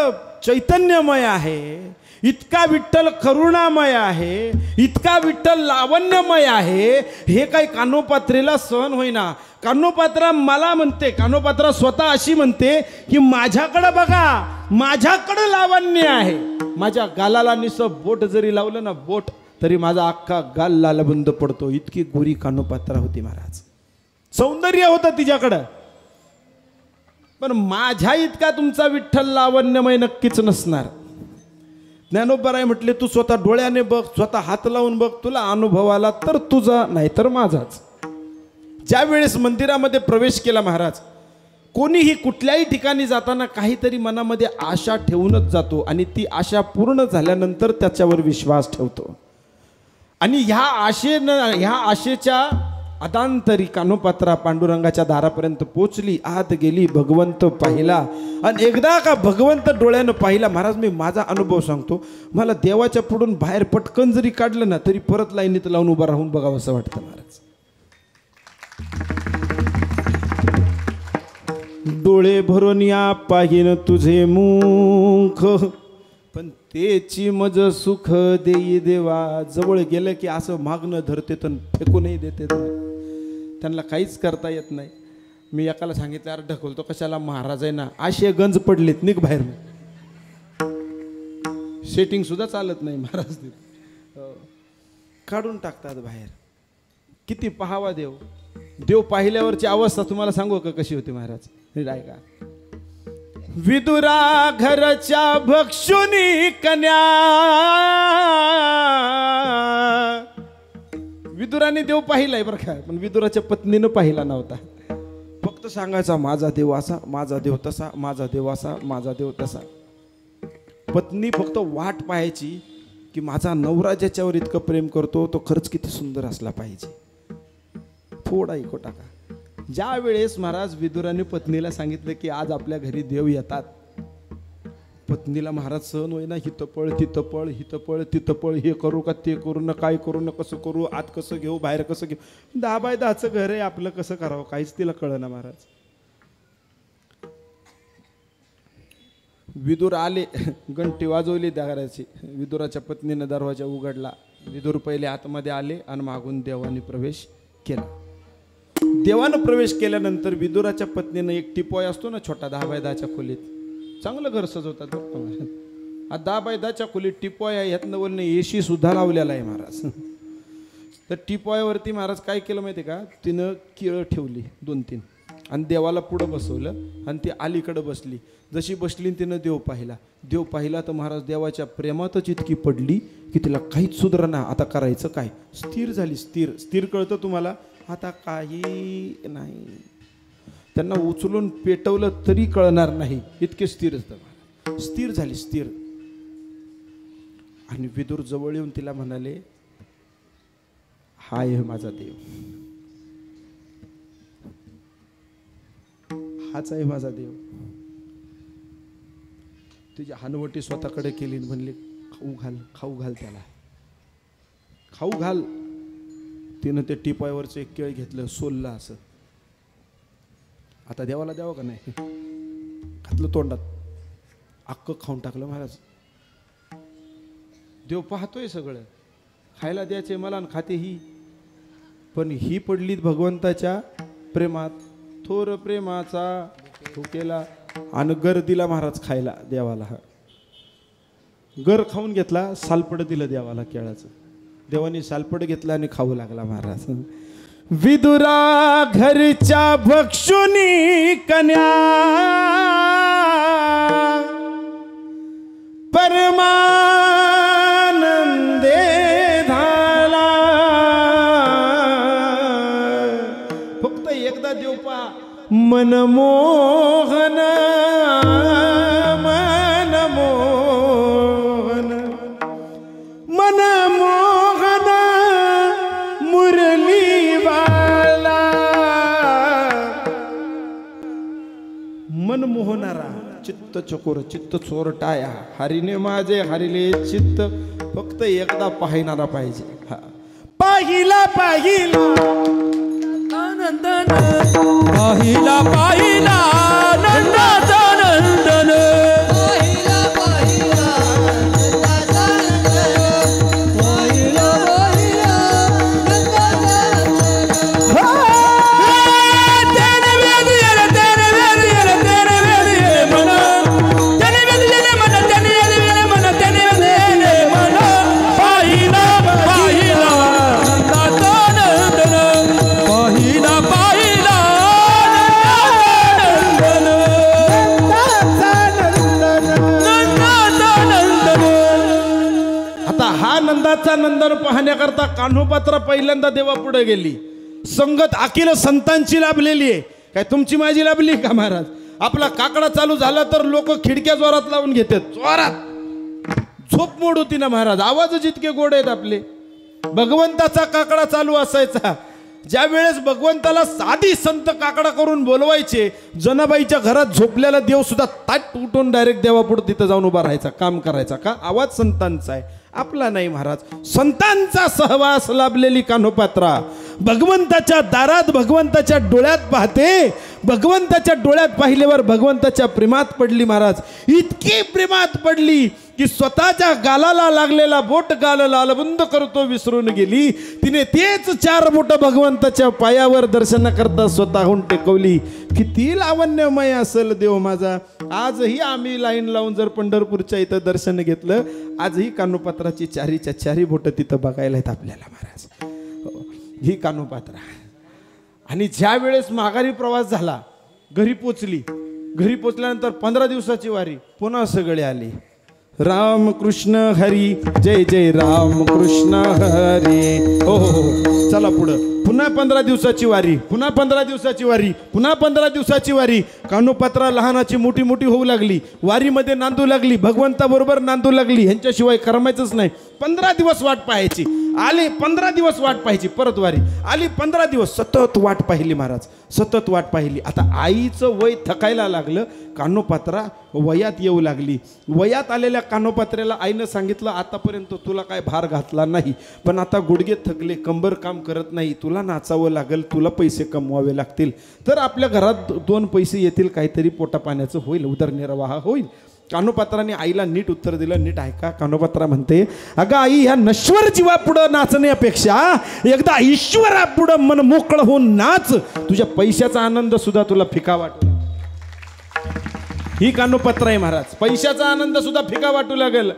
चैतन्यमय आहे, इतका विठ्ठल करुणामय आहे, इतका विठ्ठल लावण्यमय आहे. हे काही कानोपात्रेला सहन होईना. कानोपात्रा मला म्हणते, कानोपात्रा स्वतः अशी म्हणते की माझ्याकडे बघा, माझ्याकडे लावण्य आहे. माझ्या गालाला निसं बोट जरी लावलं ना, बोट, तरी माझा अख्खा गाल लालबंद पडतो. इतकी गोरी कानोपात्रा होती महाराज. सौंदर्य होतं तिच्याकडं. पण माझ्या इतका तुमचा विठ्ठल लावण्यमय नक्कीच नसणार. ज्ञानोबराय म्हटले तू स्वतः डोळ्याने बघ, स्वतः हात लावून बघ, तुला अनुभव आला तर तुझा, नाहीतर माझाच. ज्या वेळेस मंदिरामध्ये प्रवेश केला महाराज, कोणीही कुठल्याही ठिकाणी जाताना काहीतरी मनामध्ये आशा ठेवूनच जातो आणि ती आशा पूर्ण झाल्यानंतर त्याच्यावर विश्वास ठेवतो. आणि ह्या आशेच्या अदांतरी कानोपात्रा पांडुरंगाच्या दारापर्यंत पोचली, आत गेली, भगवंत पाहिला. आणि एकदा का भगवंत डोळ्यानं पाहिला, महाराज मी माझा अनुभव सांगतो, मला देवाच्या पुढून बाहेर पटकन जरी काढलं ना तरी परत लाईनीत लावून उभं राहून बघावं असं वाटतं महाराज. डोळे भरून या पाहिन तुझे मुख, पण तेची मज सुख देई देवा. जवळ गेलं की असं मागणं धरते तर फेकूनही देते, त्यांना काहीच करता येत नाही. मी एकाला सांगितलं, अरे ढकलतो कशाला, महाराज आहे ना, असे गंज पडलेत, निघ बाहेर. सेटिंग सुद्धा चालत नाही महाराज, काढून टाकतात बाहेर. किती पाहावा देव. देव पाहिल्यावरची अवस्था तुम्हाला सांगू का कशी होती महाराज. ऐका, विदुरा घरच्या भक्षुनी कन्या. विदुराने देव पाहिलाय बरं का, पण विदुराच्या पत्नीनं पाहिला नव्हता. फक्त सांगायचा माझा देव असा, माझा देव तसा, माझा देव असा, माझा देव तसा. पत्नी फक्त वाट पाहायची की माझा नवरा ज्याच्यावर इतकं प्रेम करतो तो खरंच किती सुंदर असला पाहिजे. थोडा इको टाका. ज्या वेळेस महाराज विदुराने पत्नीला सांगितलं की आज आपल्या घरी देव येतात, पत्नीला महाराज सहन होईना. हिथं पळ, तिथं पळ, हिथं पळ, तिथं पळ, हे करू का ते करू ना, काय करू ना, कसं करू, आत कसं घेऊ, बाहेर कसं घेऊ. 10 बाय 10चं घर आहे आपलं, कसं करावं काहीच तिला कळना महाराज. विदुर आले, घंटी वाजवली दाराची. विदुराच्या पत्नीनं दरवाजा उघडला. विदुर पहिले आतमध्ये आले आणि मागून देवाने प्रवेश केला. देवानं प्रवेश केल्यानंतर विदुराच्या पत्नीनं एक टिपॉय असतो ना छोटा 10 बाय 10च्या खोलीत, चांगलं घर सजवतात बघतो. 10 बाय 10च्या खोलीत टिपॉय आहे, ह्यातनं वरनं AC सुद्धा लावलेला आहे महाराज. तर टिपॉयवरती महाराज काय केलं माहिती का, तिनं केळं ठेवली 2-3 आणि देवाला पुढं बसवलं आणि ती अलीकडं बसली. जशी बसली तिनं देव पाहिला. देव पाहिला तर महाराज देवाच्या प्रेमातच इतकी पडली की तिला काहीच सुधारणा. आता करायचं काय, स्थिर झाली. स्थिर स्थिर कळतं तुम्हाला, आता काही नाही. त्यांना उचलून पेटवलं तरी कळणार नाही, इतके स्थिर असतं. स्थिर झाली, स्थिर. आणि विदुर जवळ येऊन तिला म्हणाले, हाय माझा देव, हाच आहे माझा देव. तुझी हानवटी स्वतःकडे केली, म्हणले खाऊ घाल, खाऊ घाल, त्याला खाऊ घाल. तिनं ते टिपॉयवरचं एक केळ घेतलं, सोललं असं. आता देवाला द्यावं का नाही, घातलं तोंडात, अक्क खाऊन टाकलं महाराज. देव पाहतोय सगळं, खायला द्यायचे मला आणि खाते ही. पण ही पडली भगवंताच्या प्रेमात. थोर प्रेमाचा केला आणि गर दिला महाराज खायला देवाला. गर खाऊन घेतला, सालपड दिलं देवाला केळाचं. देवाने सालपड घेतला आणि खाऊ लागला महाराज. विदुरा घरच्या भक्षुनी कन्या, परमानंदे झाला. फक्त एकदा देव पहा, मनमोहन मनमोहन मनमोहन मुरलीवाला. मन मोहनारा, चित्त चकोर, चित्त चोरटाया, हरीने माझे हरिले चित्त. फक्त एकदा पाहिणारा पाहिजे. पाहिला पाहिला नंदन, पाहिला पाहिला नंदाचा नंदन, पाहिला पाहिला नंदाचा नंदन, पाहिला पाहिला नंदाचा नंदन. तेने वेद येले, तेने वेद येले, तेने वेद येले मन, तेने वेद येले मन, तेने वेद येले मन, तेने वेद येले मन. पाहिला पाहिला नंदाचा नंदन, पाहिला पाहिला नंदाचा नंदन. आता हा नंदाचा नंदन पाहण्याकरता कान्होपात्रा पहिल्यांदा देवा पुढे गेली. संगत अखिल संतांची लाभलेली आहे. काय तुमची माझी लाभली का महाराज? आपला काकडा चालू झाला तर लोक खिडक्या जोरात लावून घेतात, जोरात. झोप मोड होती ना महाराज, आवाज जितके गोड आहेत आपले. भगवंताचा काकडा चालू असायचा ज्या वेळेस भगवंताला साधी संत काकडा करून बोलवायचे, जनाबाईच्या घरात झोपलेला देव सुद्धा ताट उठून डायरेक्ट देवापुढे तिथं जाऊन उभा राहायचा, काम करायचा. का? आवाज संतांचा आहे, आपला नाही महाराज. संतांचा सहवास लाभलेली कान्होपात्रा भगवंताच्या दारात भगवंताच्या डोळ्यात पाहते. भगवंताच्या डोळ्यात पाहिल्यावर भगवंताच्या प्रेमात पडली महाराज. इतकी प्रेमात पडली की स्वतःच्या गालाला लागलेला बोट गाल लालबुंद करतो विसरून गेली. तिने तेच 4 बोट भगवंताच्या पायावर दर्शन करता स्वतःहून टेकवली. किती लावण्यमय असेल देव माझा. आजही आम्ही लाईन लावून जर पंढरपूरच्या इथं दर्शन घेतलं, आजही कान्होपात्राची 4 बोट तिथं बघायला आहेत आपल्याला महाराज. ही कान्होपात्रा. आणि ज्या वेळेस माघारी प्रवास झाला, घरी पोचली. घरी पोचल्यानंतर 15 दिवसाची वारी. पुन्हा सगळे आले. राम कृष्ण हरी, जय जय राम कृष्ण हरी. हो हो हो, चला पुढं. पुन्हा 15 दिवसाची वारी, पुन्हा 15 दिवसाची वारी, पुन्हा 15 दिवसाची वारी. कान्होपात्रा लहानाची मोठी मोठी होऊ लागली. वारीमध्ये नांदू लागली, भगवंताबरोबर नांदू लागली. ह्यांच्याशिवाय करमायचंच नाही. 15 दिवस वाट पाहायची. आली 15 दिवस वाट पाहायची. परत वारी आली. 15 दिवस सतत वाट पाहिली महाराज, सतत वाट पाहिली. आता आईचं वय थकायला लागलं. कान्होपात्रा वयात येऊ लागली. वयात आलेल्या कान्होपात्रेला आईनं सांगितलं, आतापर्यंत तुला काय भार घातला नाही, पण आता गुडघे थकले, कंबर काम करत नाही, तुला नाचावं लागेल, तुला पैसे कमवावे लागतील, तर आपल्या घरात 2 पैसे येतील, काहीतरी पोटा पाण्याचं होईल, उदरनिर्वाह होईल. कान्होपात्राने आईला नीट उत्तर दिलं. नीट ऐका. कान्होपात्रा म्हणते, अगं आई, ह्या नश्वर जीवापुढं नाचण्यापेक्षा एकदा ईश्वरापुढं मन मोकळं होऊन नाच. तुझ्या पैशाचा आनंद सुद्धा तुला फिका वाटू. ही कान्होपात्रा आहे महाराज. पैशाचा आनंद सुद्धा फिका वाटू लागेल.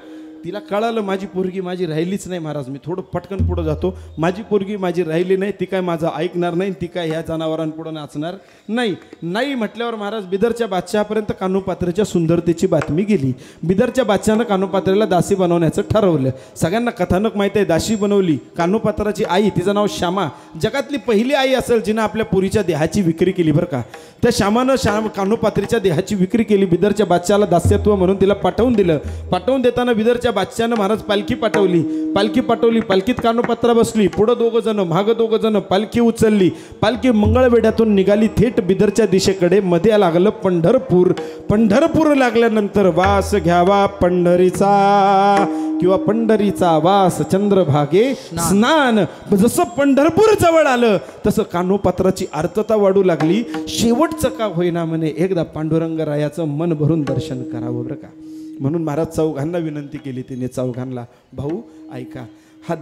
तिला कळालं माझी पोरगी माझी राहिलीच नाही महाराज. मी थोडं पटकन पुढं जातो. माझी पोरगी माझी राहिली नाही, ती काय माझं ऐकणार नाही, ती काय ह्या जनावरांपुढं नाचणार नाही. नाही म्हटल्यावर महाराज बिदरच्या बादशहापर्यंत कान्होपात्रेच्या सुंदरतेची बातमी गेली. बिदरच्या बादशहानं कान्होपात्रेला दासी बनवण्याचं ठरवलं. सगळ्यांना कथानक माहिती आहे. दासी बनवली. कान्होपात्राची आई, तिचं नाव श्यामा, जगातली पहिली आई असेल जिनं आपल्या पोरीच्या देहाची विक्री केली बरं का. त्या श्यामानं कान्होपात्रेच्या देहाची विक्री केली. बिदरच्या बादशहाला दास्यत्व म्हणून तिला पाठवून दिलं. पाठवून देताना बिदरच्या बादशहानं महाराज पालखी पाठवली. पालखीत कान्होपात्रा बसली. पुढं 2 जण, मागं 2 जण. पालखी उचलली. पालखी मंगळवेढ्यातून निघाली थेट बिदरच्या दिशेकडे. मध्ये लागलं पंढरपूर. पंढरपूर लागल्यानंतर वास घ्यावा पंढरीचा, किंवा पंढरीचा वास चंद्रभागे स्नान. जसं पंढरपूर जवळ आलं तसं कान्होपात्राची आर्तता वाढू लागली. शेवटचं का होईना म्हणे एकदा पांडुरंगरायाचं मन भरून दर्शन करावं बरं का. म्हणून महाराज चौघांना विनंती केली तिने. चौघांना, भाऊ ऐका, हा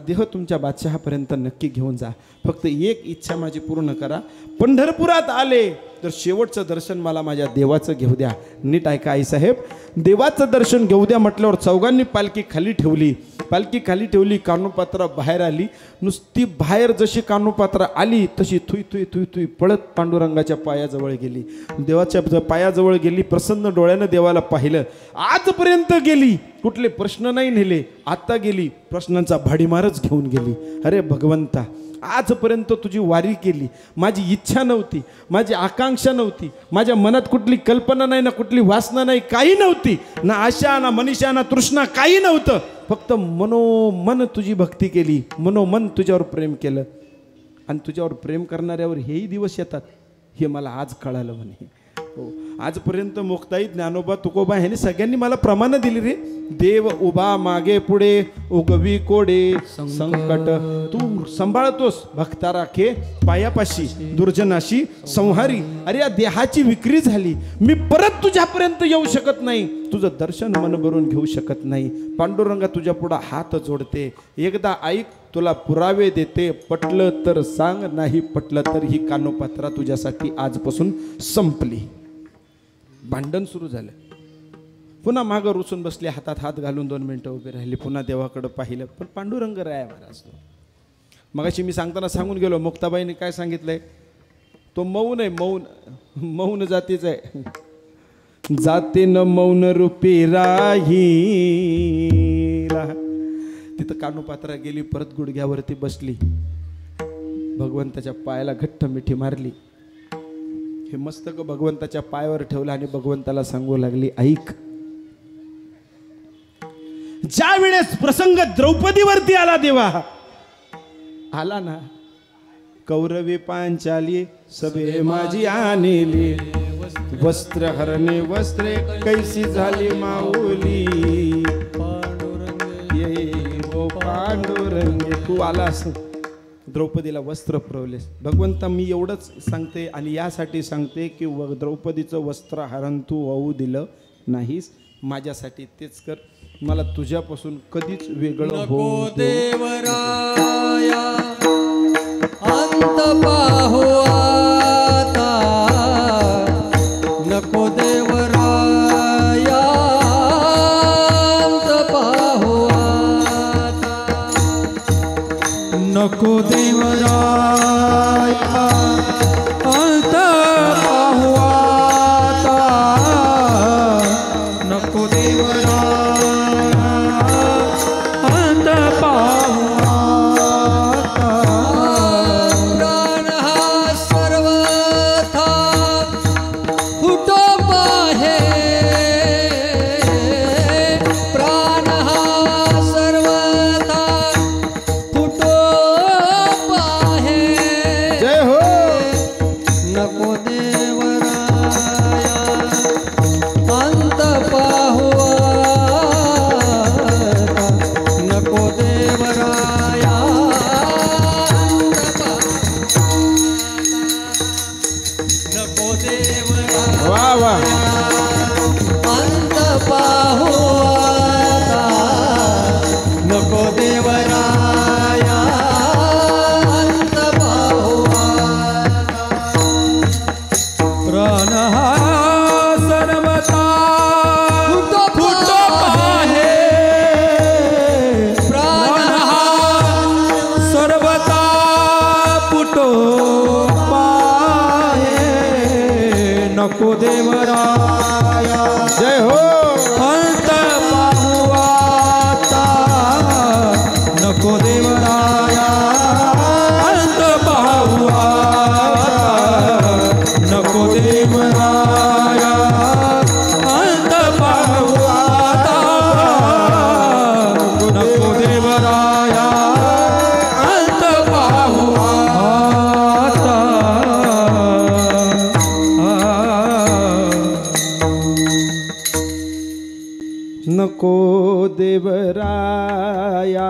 देह तुमच्या बादशहापर्यंत नक्की घेऊन जा. फक्त एक इच्छा माझी पूर्ण करा. पंढरपुरात आले तर शेवटचं दर्शन मला माझ्या देवाचं घेऊ द्या. नीट ऐका आईसाहेब, देवाचं दर्शन घेऊ द्या म्हटल्यावर चौघांनी पालखी खाली ठेवली. पालखी खाली ठेवली. कान्होपात्रा बाहेर आली. नुसती बाहेर जशी कान्होपात्रा आली तशी थुई थुई थुई थुई पळत पांडुरंगाच्या पायाजवळ गेली. देवाच्या पायाजवळ गेली. प्रसन्न डोळ्यानं देवाला पाहिलं. आजपर्यंत गेली, कुठले प्रश्न नाही नेले. आता गेली, प्रश्नांचा भाडीमारच घेऊन गेली. अरे भगवंता, आजपर्यंत तुझी वारी केली. माझी इच्छा नव्हती, माझी आकांक्षा नव्हती, माझ्या मनात कुठली कल्पना नाही, ना कुठली वासना नाही, काही नव्हती, ना आशा ना मनीषा ना तृष्णा, काही नव्हतं. फक्त मनोमन तुझी भक्ती केली, मनोमन तुझ्यावर प्रेम केलं. आणि तुझ्यावर प्रेम करणाऱ्यावर हेही दिवस येतात हे मला आज कळालं म्हणे. हो, आजपर्यंत मुक्ताई, ज्ञानोबा, तुकोबा ह्यांनी सगळ्यांनी मला प्रमाणं दिली रे. देव उभा मागे पुढे उगवी कोडे संकट तू सांभाळतोस, भक्ता राखे पायापाशी, दुर्जनाशी संहारी. अरे या देहाची विक्री झाली, मी परत तुझ्यापर्यंत येऊ शकत नाही, तुझं दर्शन मन भरून घेऊ शकत नाही. पांडुरंगा तुझ्या पुढं हात जोडते, एकदा ऐक, तुला पुरावे देते, पटलं तर सांग, नाही पटलं तर ही कान्होपात्रा तुझ्यासाठी आजपासून संपली. भांडण सुरू झालं. पुन्हा मागं रुसून बसले, हातात हात घालून 2 मिनिटं उभे राहिले. पुन्हा देवाकडं पाहिलं, पण पांडुरंग राया महाराज. मगाशी मी सांगताना सांगून गेलो, मुक्ताबाईने काय सांगितलंय, तो मौन आहे, मौन, मौन जातीचा आहे. जाते न मौन रूपी राही. तिथं कान्होपात्रा गेली, परत गुडघ्यावरती बसली, भगवंताच्या पायाला घट्ट मिठी मारली, हे मस्तक भगवंताच्या पायावर ठेवलं आणि भगवंताला सांगू लागली, ऐक, ज्या वेळेस प्रसंग द्रौपदीवरती आला, देवा आला ना, कौरवे पांचाली सबे माझी आणली वस्त्र हरणे वस्त्रे कैसी झाली माऊली ये ओ पांडुरंगे तू आलास द्रौपदीला वस्त्र पुरवलेस भगवंता मी एवढंच सांगते आणि यासाठी सांगते की द्रौपदीचं वस्त्र हरण तू होऊ दिलं नाहीस माझ्यासाठी तेच कर मला तुझ्यापासून कधीच वेगळं होऊ देवराया अंत पाहू आता नको देवराया अंत पाहू आता नको देवराया अंत पाहू आता नको देवराया अंत पाहू आता प्राण हा सर्वथा फुटो पाहे प्राण हा सर्वथा फुटो पाहे जय हो नको देवराया अंत पाहू आता नको देवराया नको देवराया वा वा अंत पाहू आता नको देवराया अंत पाहू आता प्राण हा सर्वथा फुटो पाहे प्राण हा सर्वथा फुटो पाहे नको देवराया जय हो अंत पाहू आता नको देवराया अंत पाहू आता नको देवराया अंत पाहू आता नको देवराया अंत पाहू आता नको देवराया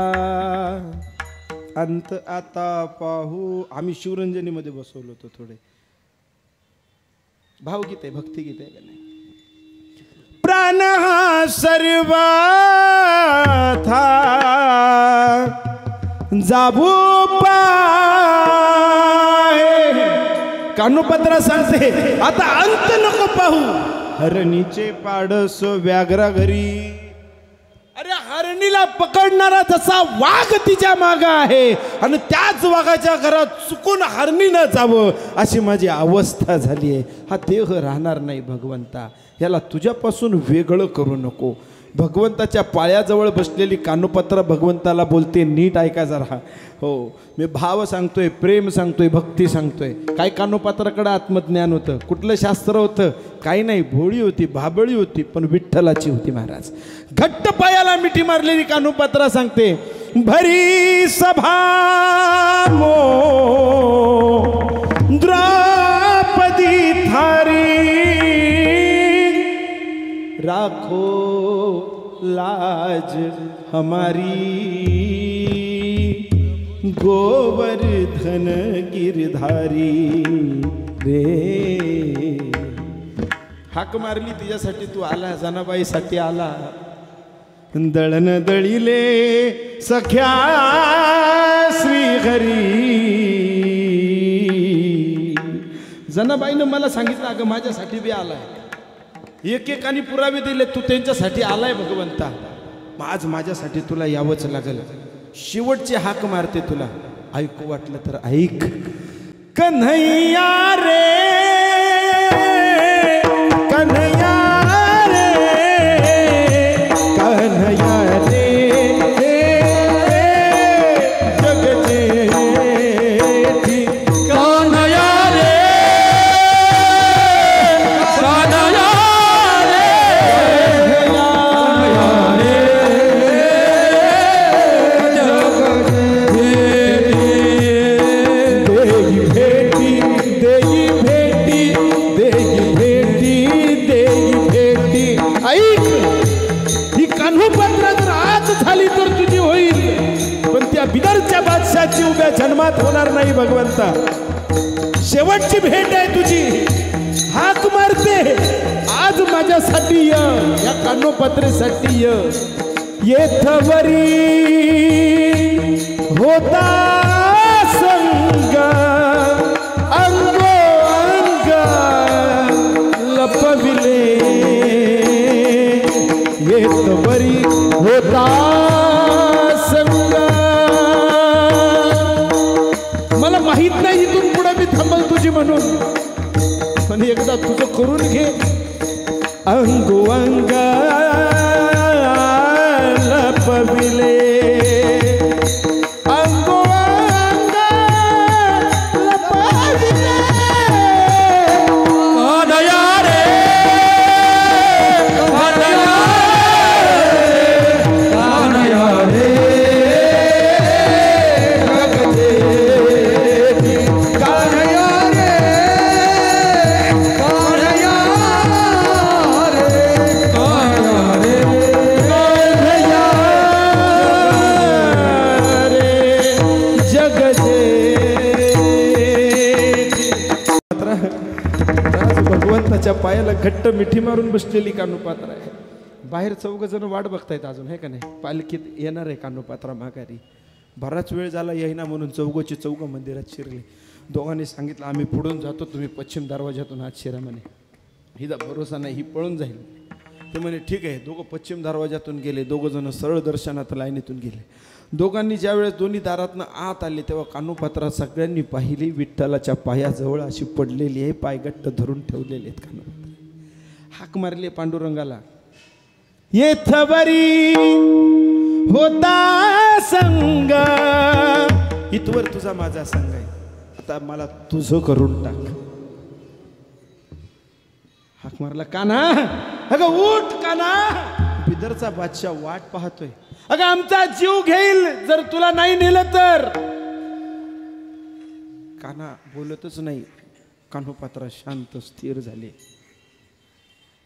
अंत आता पाहू आम्ही शिवरंजनीमध्ये बसवलो होतो थोडे भावगीत आहे भक्तिगीत आहे का नाही प्राण हा सर्वथा जाबू पाहे कानुपत्रा सांगते आता अंत नको पाहू हरणीचे पाडस व्याघ्रा घरी अरे हरणीला पकडणारा जसा वाघ तिच्या माग आहे आणि त्याच वाघाच्या घरात चुकून हरणी न जावं अशी माझी अवस्था झाली आहे हा देह राहणार नाही भगवंता याला तुझ्यापासून वेगळं करू नको भगवंताच्या पायाजवळ बसलेली कानुपत्र भगवंताला बोलते नीट ऐका जरा हो मी भाव सांगतोय प्रेम सांगतोय भक्ती सांगतोय काय कानुपत्राकडे आत्मज्ञान होतं कुठलं शास्त्र होतं काही नाही भोळी होती भाबळी होती पण विठ्ठलाची होती महाराज घट्ट पायाला मिठी मारलेली कानुपत्रा सांगते भरी सभा मो द्रौपदी थारी राखो लाज हमारी गोवर्धन गिरधारी रे हाक मारली तिच्यासाठी तू आला जनाबाईसाठी आला दळण दळिले सख्या श्रीहरी जनाबाईनं मला सांगितलं अगं माझ्यासाठी बी आलाय एकेकाने पुरावे दिले तू त्यांच्यासाठी आलाय भगवंता आज माझ्यासाठी तुला यावंच लागल शेवटची हाक मारते तुला ऐकू वाटलं तर ऐक कन्हैया रे कन्हैया रे कन्हैया रे जगजेठी कन्हैया रे कन्हैया रे जन्माची उभ्या जन्मात होणार नाही भगवंता. शेवटची भेट आहे तुझी. हाक मारते आज माझ्यासाठी य, या कानोपात्रेसाठी य. येथवरी होता संग अंगो अंग लपविले. येथवरी होता संग. मला माहित नाही इथून पुढे मी थांबल तुझी म्हणून, पण एकदा तुझं करून घे. अंगो अंग लपविले. अंगो अंग लपविले. कानया रे कानया रे भगवंताच्या पायाला घट्ट मिठी मारून बसलेली कानोपात्रा आहे. बाहेर 4 जण वाट बघतायत अजून, आहे का नाही. पालखीत येणार आहे कानोपात्रा माघारी. बराच वेळ झाला येईना म्हणून 4 मंदिरात शिरले. दोघांनी सांगितलं आम्ही पुढून जातो, तुम्ही पश्चिम दरवाजातून आत शिरा म्हणे. हिचा भरोसा नाही, ही पळून जाईल. ते म्हणे ठीक आहे. दोघं पश्चिम दरवाजातून गेले. 2 जण सरळ दर्शनात लाईनीतून गेले. दोघांनी ज्यावेळेस दोन्ही दारातनं आत आले तेव्हा कानोपात्रा सगळ्यांनी पाहिली. विठ्ठलाच्या पायाजवळ अशी पडलेली आहे, पायगट्ट धरून ठेवलेले आहेत कानोपात्रा. हाक मारली पांडुरंगाला. येथवरी होता संग. इथवर तुझा माझा संग आहे, आता मला तुझं करून टाक. हाक मारला. कान्हा अगं उठ कान्हा. बिदरचा बादशाह वाट पाहतोय. अगं आमचा जीव घेईल जर तुला नाही नेलं तर. कान्हा बोलतच नाही. कान्होपात्रा शांत स्थिर झाले.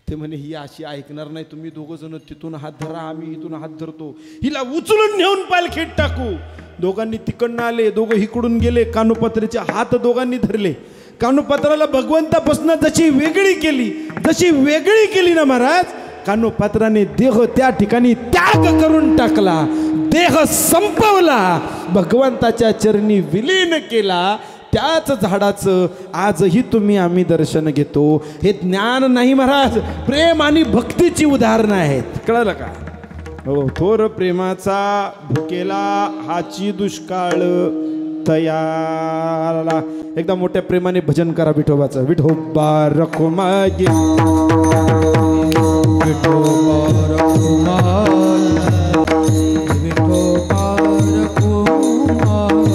ते म्हणे ही अशी ऐकणार नाही. तुम्ही 2 जण तिथून हात धरा, आम्ही इथून हात धरतो. हिला उचलून नेऊन पालखीत टाकू. दोघांनी तिकडनं आले, दोघं इकडून गेले. कानोपात्रेचे हात दोघांनी धरले. कानोपात्राला भगवंतापासून जशी वेगळी केली ना महाराज, कानोपात्राने देह त्या ठिकाणी त्याग करून टाकला. देह संपवला, भगवंताच्या चरणी विलीन केला. त्याच झाडाचं आजही आम्ही दर्शन घेतो. हे ज्ञान नाही महाराज, प्रेम आणि भक्तीची उदाहरणं आहेत. कळलं का हो. थोर प्रेमाचा भुकेला हाची दुष्काळ तयाला. एकदा मोठ्या प्रेमाने भजन करा विठोबाचं. विठोबा रखुमाई विठोबा रखुमाई विठोबा रखुमाई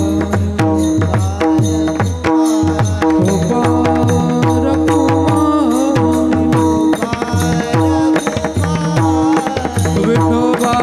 विठोबा रखुमाई विठोबा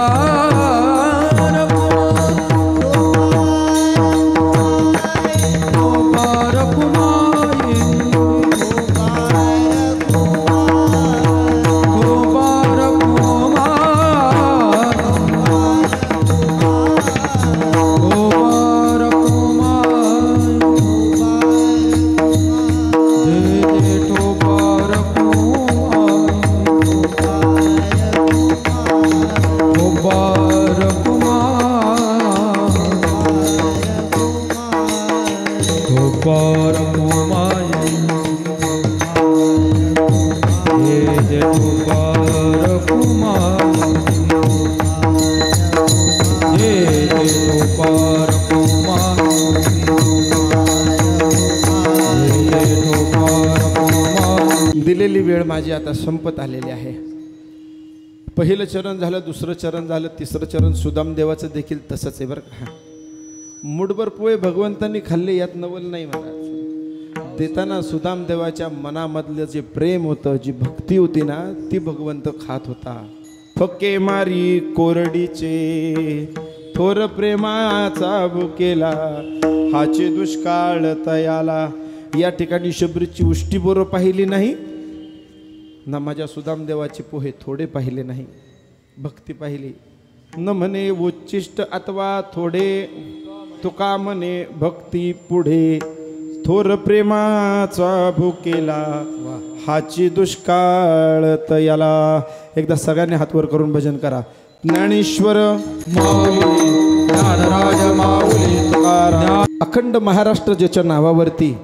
दिलेली वेळ माझी आता संपत आलेली आहे. पहिलं चरण झालं, दुसरं चरण झालं, तिसरं चरण सुदामदेवाचं देखील तसंच आहे बरं का. मुठभर पोहे भगवंतांनी खाल्ले यात नवल नाही महाराज. देताना सुदामदेवाच्या मनामधलं जे प्रेम होतं, जी भक्ती होती ना, ती भगवंत खात होता. फके मारी कोरडीचे थोर प्रेमाचा भुकेला हाचे दुष्काळ तयाला. या ठिकाणी शबरीची उष्टी बोरं पाहिली नाही ना, माझ्या सुदामदेवाचे पोहे थोडे पाहिले नाही. भक्ती पाहिली न म्हणे उच्चिष्ट अथवा तुका म्हणे भक्ती पुढे थोर प्रेमाचा भुकेला हाची दुष्काळ तयाला. एकदा सगळ्यांनी हातवर करून भजन करा. ज्ञानेश्वर माऊली ज्ञानराज माऊली तुकाराम. अखंड महाराष्ट्र ज्याच्या नावावरती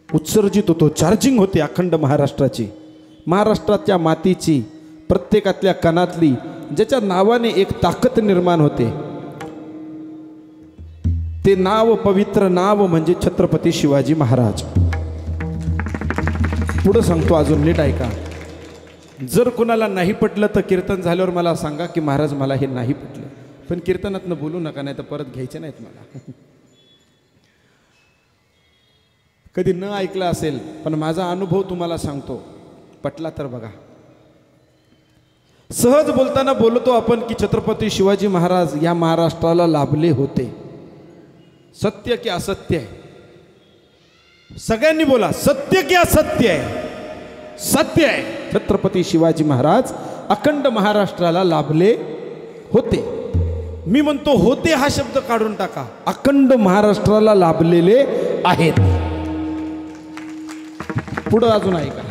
उत्सर्जित होतो, चार्जिंग होते अखंड महाराष्ट्राची, महाराष्ट्राच्या मातीची, प्रत्येकातल्या कणातली, ज्याच्या नावाने एक ताकद निर्माण होते, ते नाव, पवित्र नाव म्हणजे छत्रपती शिवाजी महाराज. पुढं सांगतो अजून, नीट ऐका. जर कोणाला नाही पटलं तर कीर्तन झाल्यावर मला सांगा की महाराज मला हे नाही पटलं, पण कीर्तनातनं बोलू नका, नाही तर परत घ्यायचे नाहीत मला. कधी न ऐकलं असेल पण माझा अनुभव तुम्हाला सांगतो, पटला तर बघा. सहज बोलताना बोलतो आपण की छत्रपती शिवाजी महाराज या महाराष्ट्राला लाभले होते. सत्य की असत्य आहे? सगळ्यांनी बोला, सत्य की असत्य आहे? सत्य आहे. छत्रपती शिवाजी महाराज अखंड महाराष्ट्राला लाभले होते. मी म्हणतो होते हा शब्द काढून टाका, अखंड महाराष्ट्राला लाभलेले आहेत. पुढं अजून ऐका.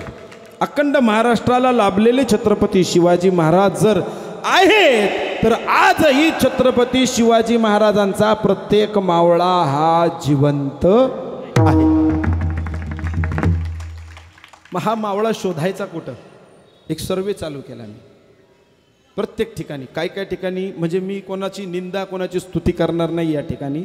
अखंड महाराष्ट्राला लाभलेले छत्रपती शिवाजी महाराज जर आहेत तर आजही छत्रपती शिवाजी महाराजांचा प्रत्येक मावळा हा जिवंत आहे. मग हा मावळा शोधायचा कुठं? एक सर्वे चालू केला मी प्रत्येक ठिकाणी, काय काय ठिकाणी, म्हणजे मी कोणाची निंदा कोणाची स्तुती करणार नाही या ठिकाणी.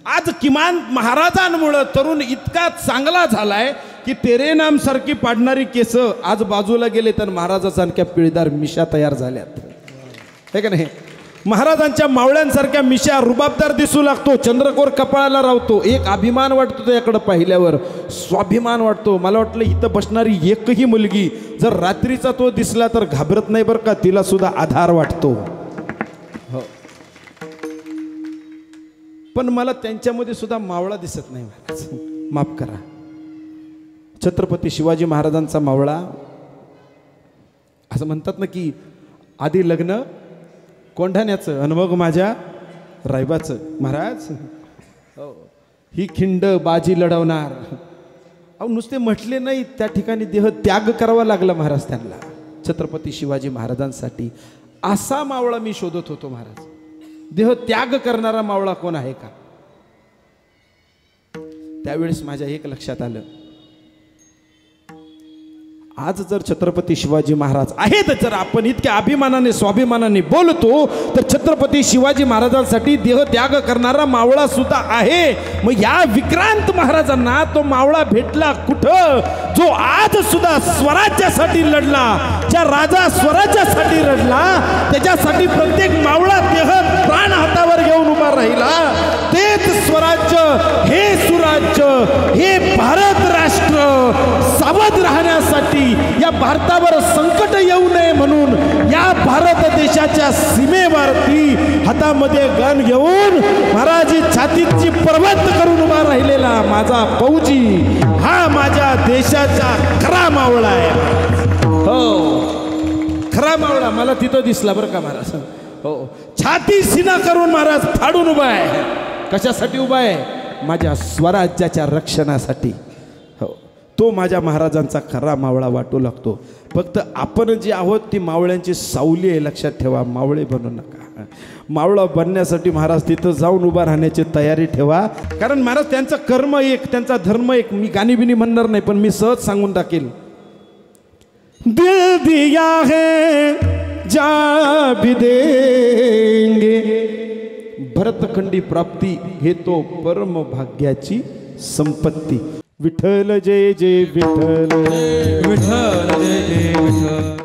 आज किमान महाराजांमुळं तरुण इतका चांगला झालाय की तेरे नाम सारखी पाडणारी केस आज बाजूला गेले तर महाराजांसारख्या पिळदार मिशा तयार झाल्यात, हे का नाही? महाराजांच्या मावळ्यांसारख्या मिशा रुबाबदार दिसू लागतो, चंद्रकोर कपाळाला रावतो, एक अभिमान वाटतो त्याकडे पाहिल्यावर, स्वाभिमान वाटतो. मला वाटलं इथं बसणारी एकही मुलगी जर रात्रीचा तो दिसला तर घाबरत नाही बरं का, तिला सुद्धा आधार वाटतो. हो, पण मला त्यांच्यामध्ये सुद्धा मावळा दिसत नाही महाराज, माफ करा. छत्रपती शिवाजी महाराजांचा मावळा, असं म्हणतात ना की आधी लग्न कोंढाण्याचं आणि मग माझ्या रायबाचं. महाराज हो, ही खिंड बाजी लढवणार. अहो नुसते म्हटले नाही, त्या ठिकाणी देह त्याग करावा लागला महाराज त्यांना छत्रपती शिवाजी महाराजांसाठी. असा मावळा मी शोधत होतो महाराज. देह त्याग करणारा मावळा कोण आहे का? त्यावेळेस माझ्या एक लक्षात आलं, आज जर छत्रपती शिवाजी महाराज आहेत, जर आपण इतक्या अभिमानाने स्वाभिमानाने बोलतो तर छत्रपती शिवाजी महाराजांसाठी देह त्याग करणारा मावळा सुद्धा आहे. मग या विक्रांत महाराजांना तो मावळा भेटला कुठं, जो आज सुद्धा स्वराज्यासाठी लढला, ज्या राजा स्वराज्यासाठी लढला, त्याच्यासाठी प्रत्येक मावळा देह प्राण हातावर घेऊन उभा राहिला. तेच स्वराज्य, हे सुराज्य, हे भारत राष्ट्र सावध राहण्यासाठी, या भारतावर संकट येऊ नये म्हणून या भारत देशाच्या सीमेवरती हातामध्ये गन घेऊन महाराज छातीची पर्वत करून उभा राहिलेला माझा फौजी हा माझ्या देशाचा खरा मावळा आहे. हो, खरा मावळा मला तिथं दिसला बरं का महाराज. हो, छाती सीना करून महाराज फाडून उभा आहे. कशासाठी उभा आहे? माझ्या स्वराज्याच्या रक्षणासाठी. हो, तो माझ्या महाराजांचा खरा मावळा वाटू लागतो. फक्त आपण जे आहोत ती मावळ्यांची सावली आहे, लक्षात ठेवा. मावळे बनू नका. मावळा बनण्यासाठी महाराज तिथं जाऊन उभा राहण्याची तयारी ठेवा. कारण महाराज त्यांचं कर्म एक, त्यांचा धर्म एक. मी गाणी बिनी म्हणणार नाही, पण मी सहज सांगून टाकेल. दिल दिया है जा भी देंगे, भरतखंडी प्राप्ती हे तो परम भाग्याची संपत्ती. विठ्ठल जय जय विठ्ठल, विठ्ठल जय जय विठ्ठल.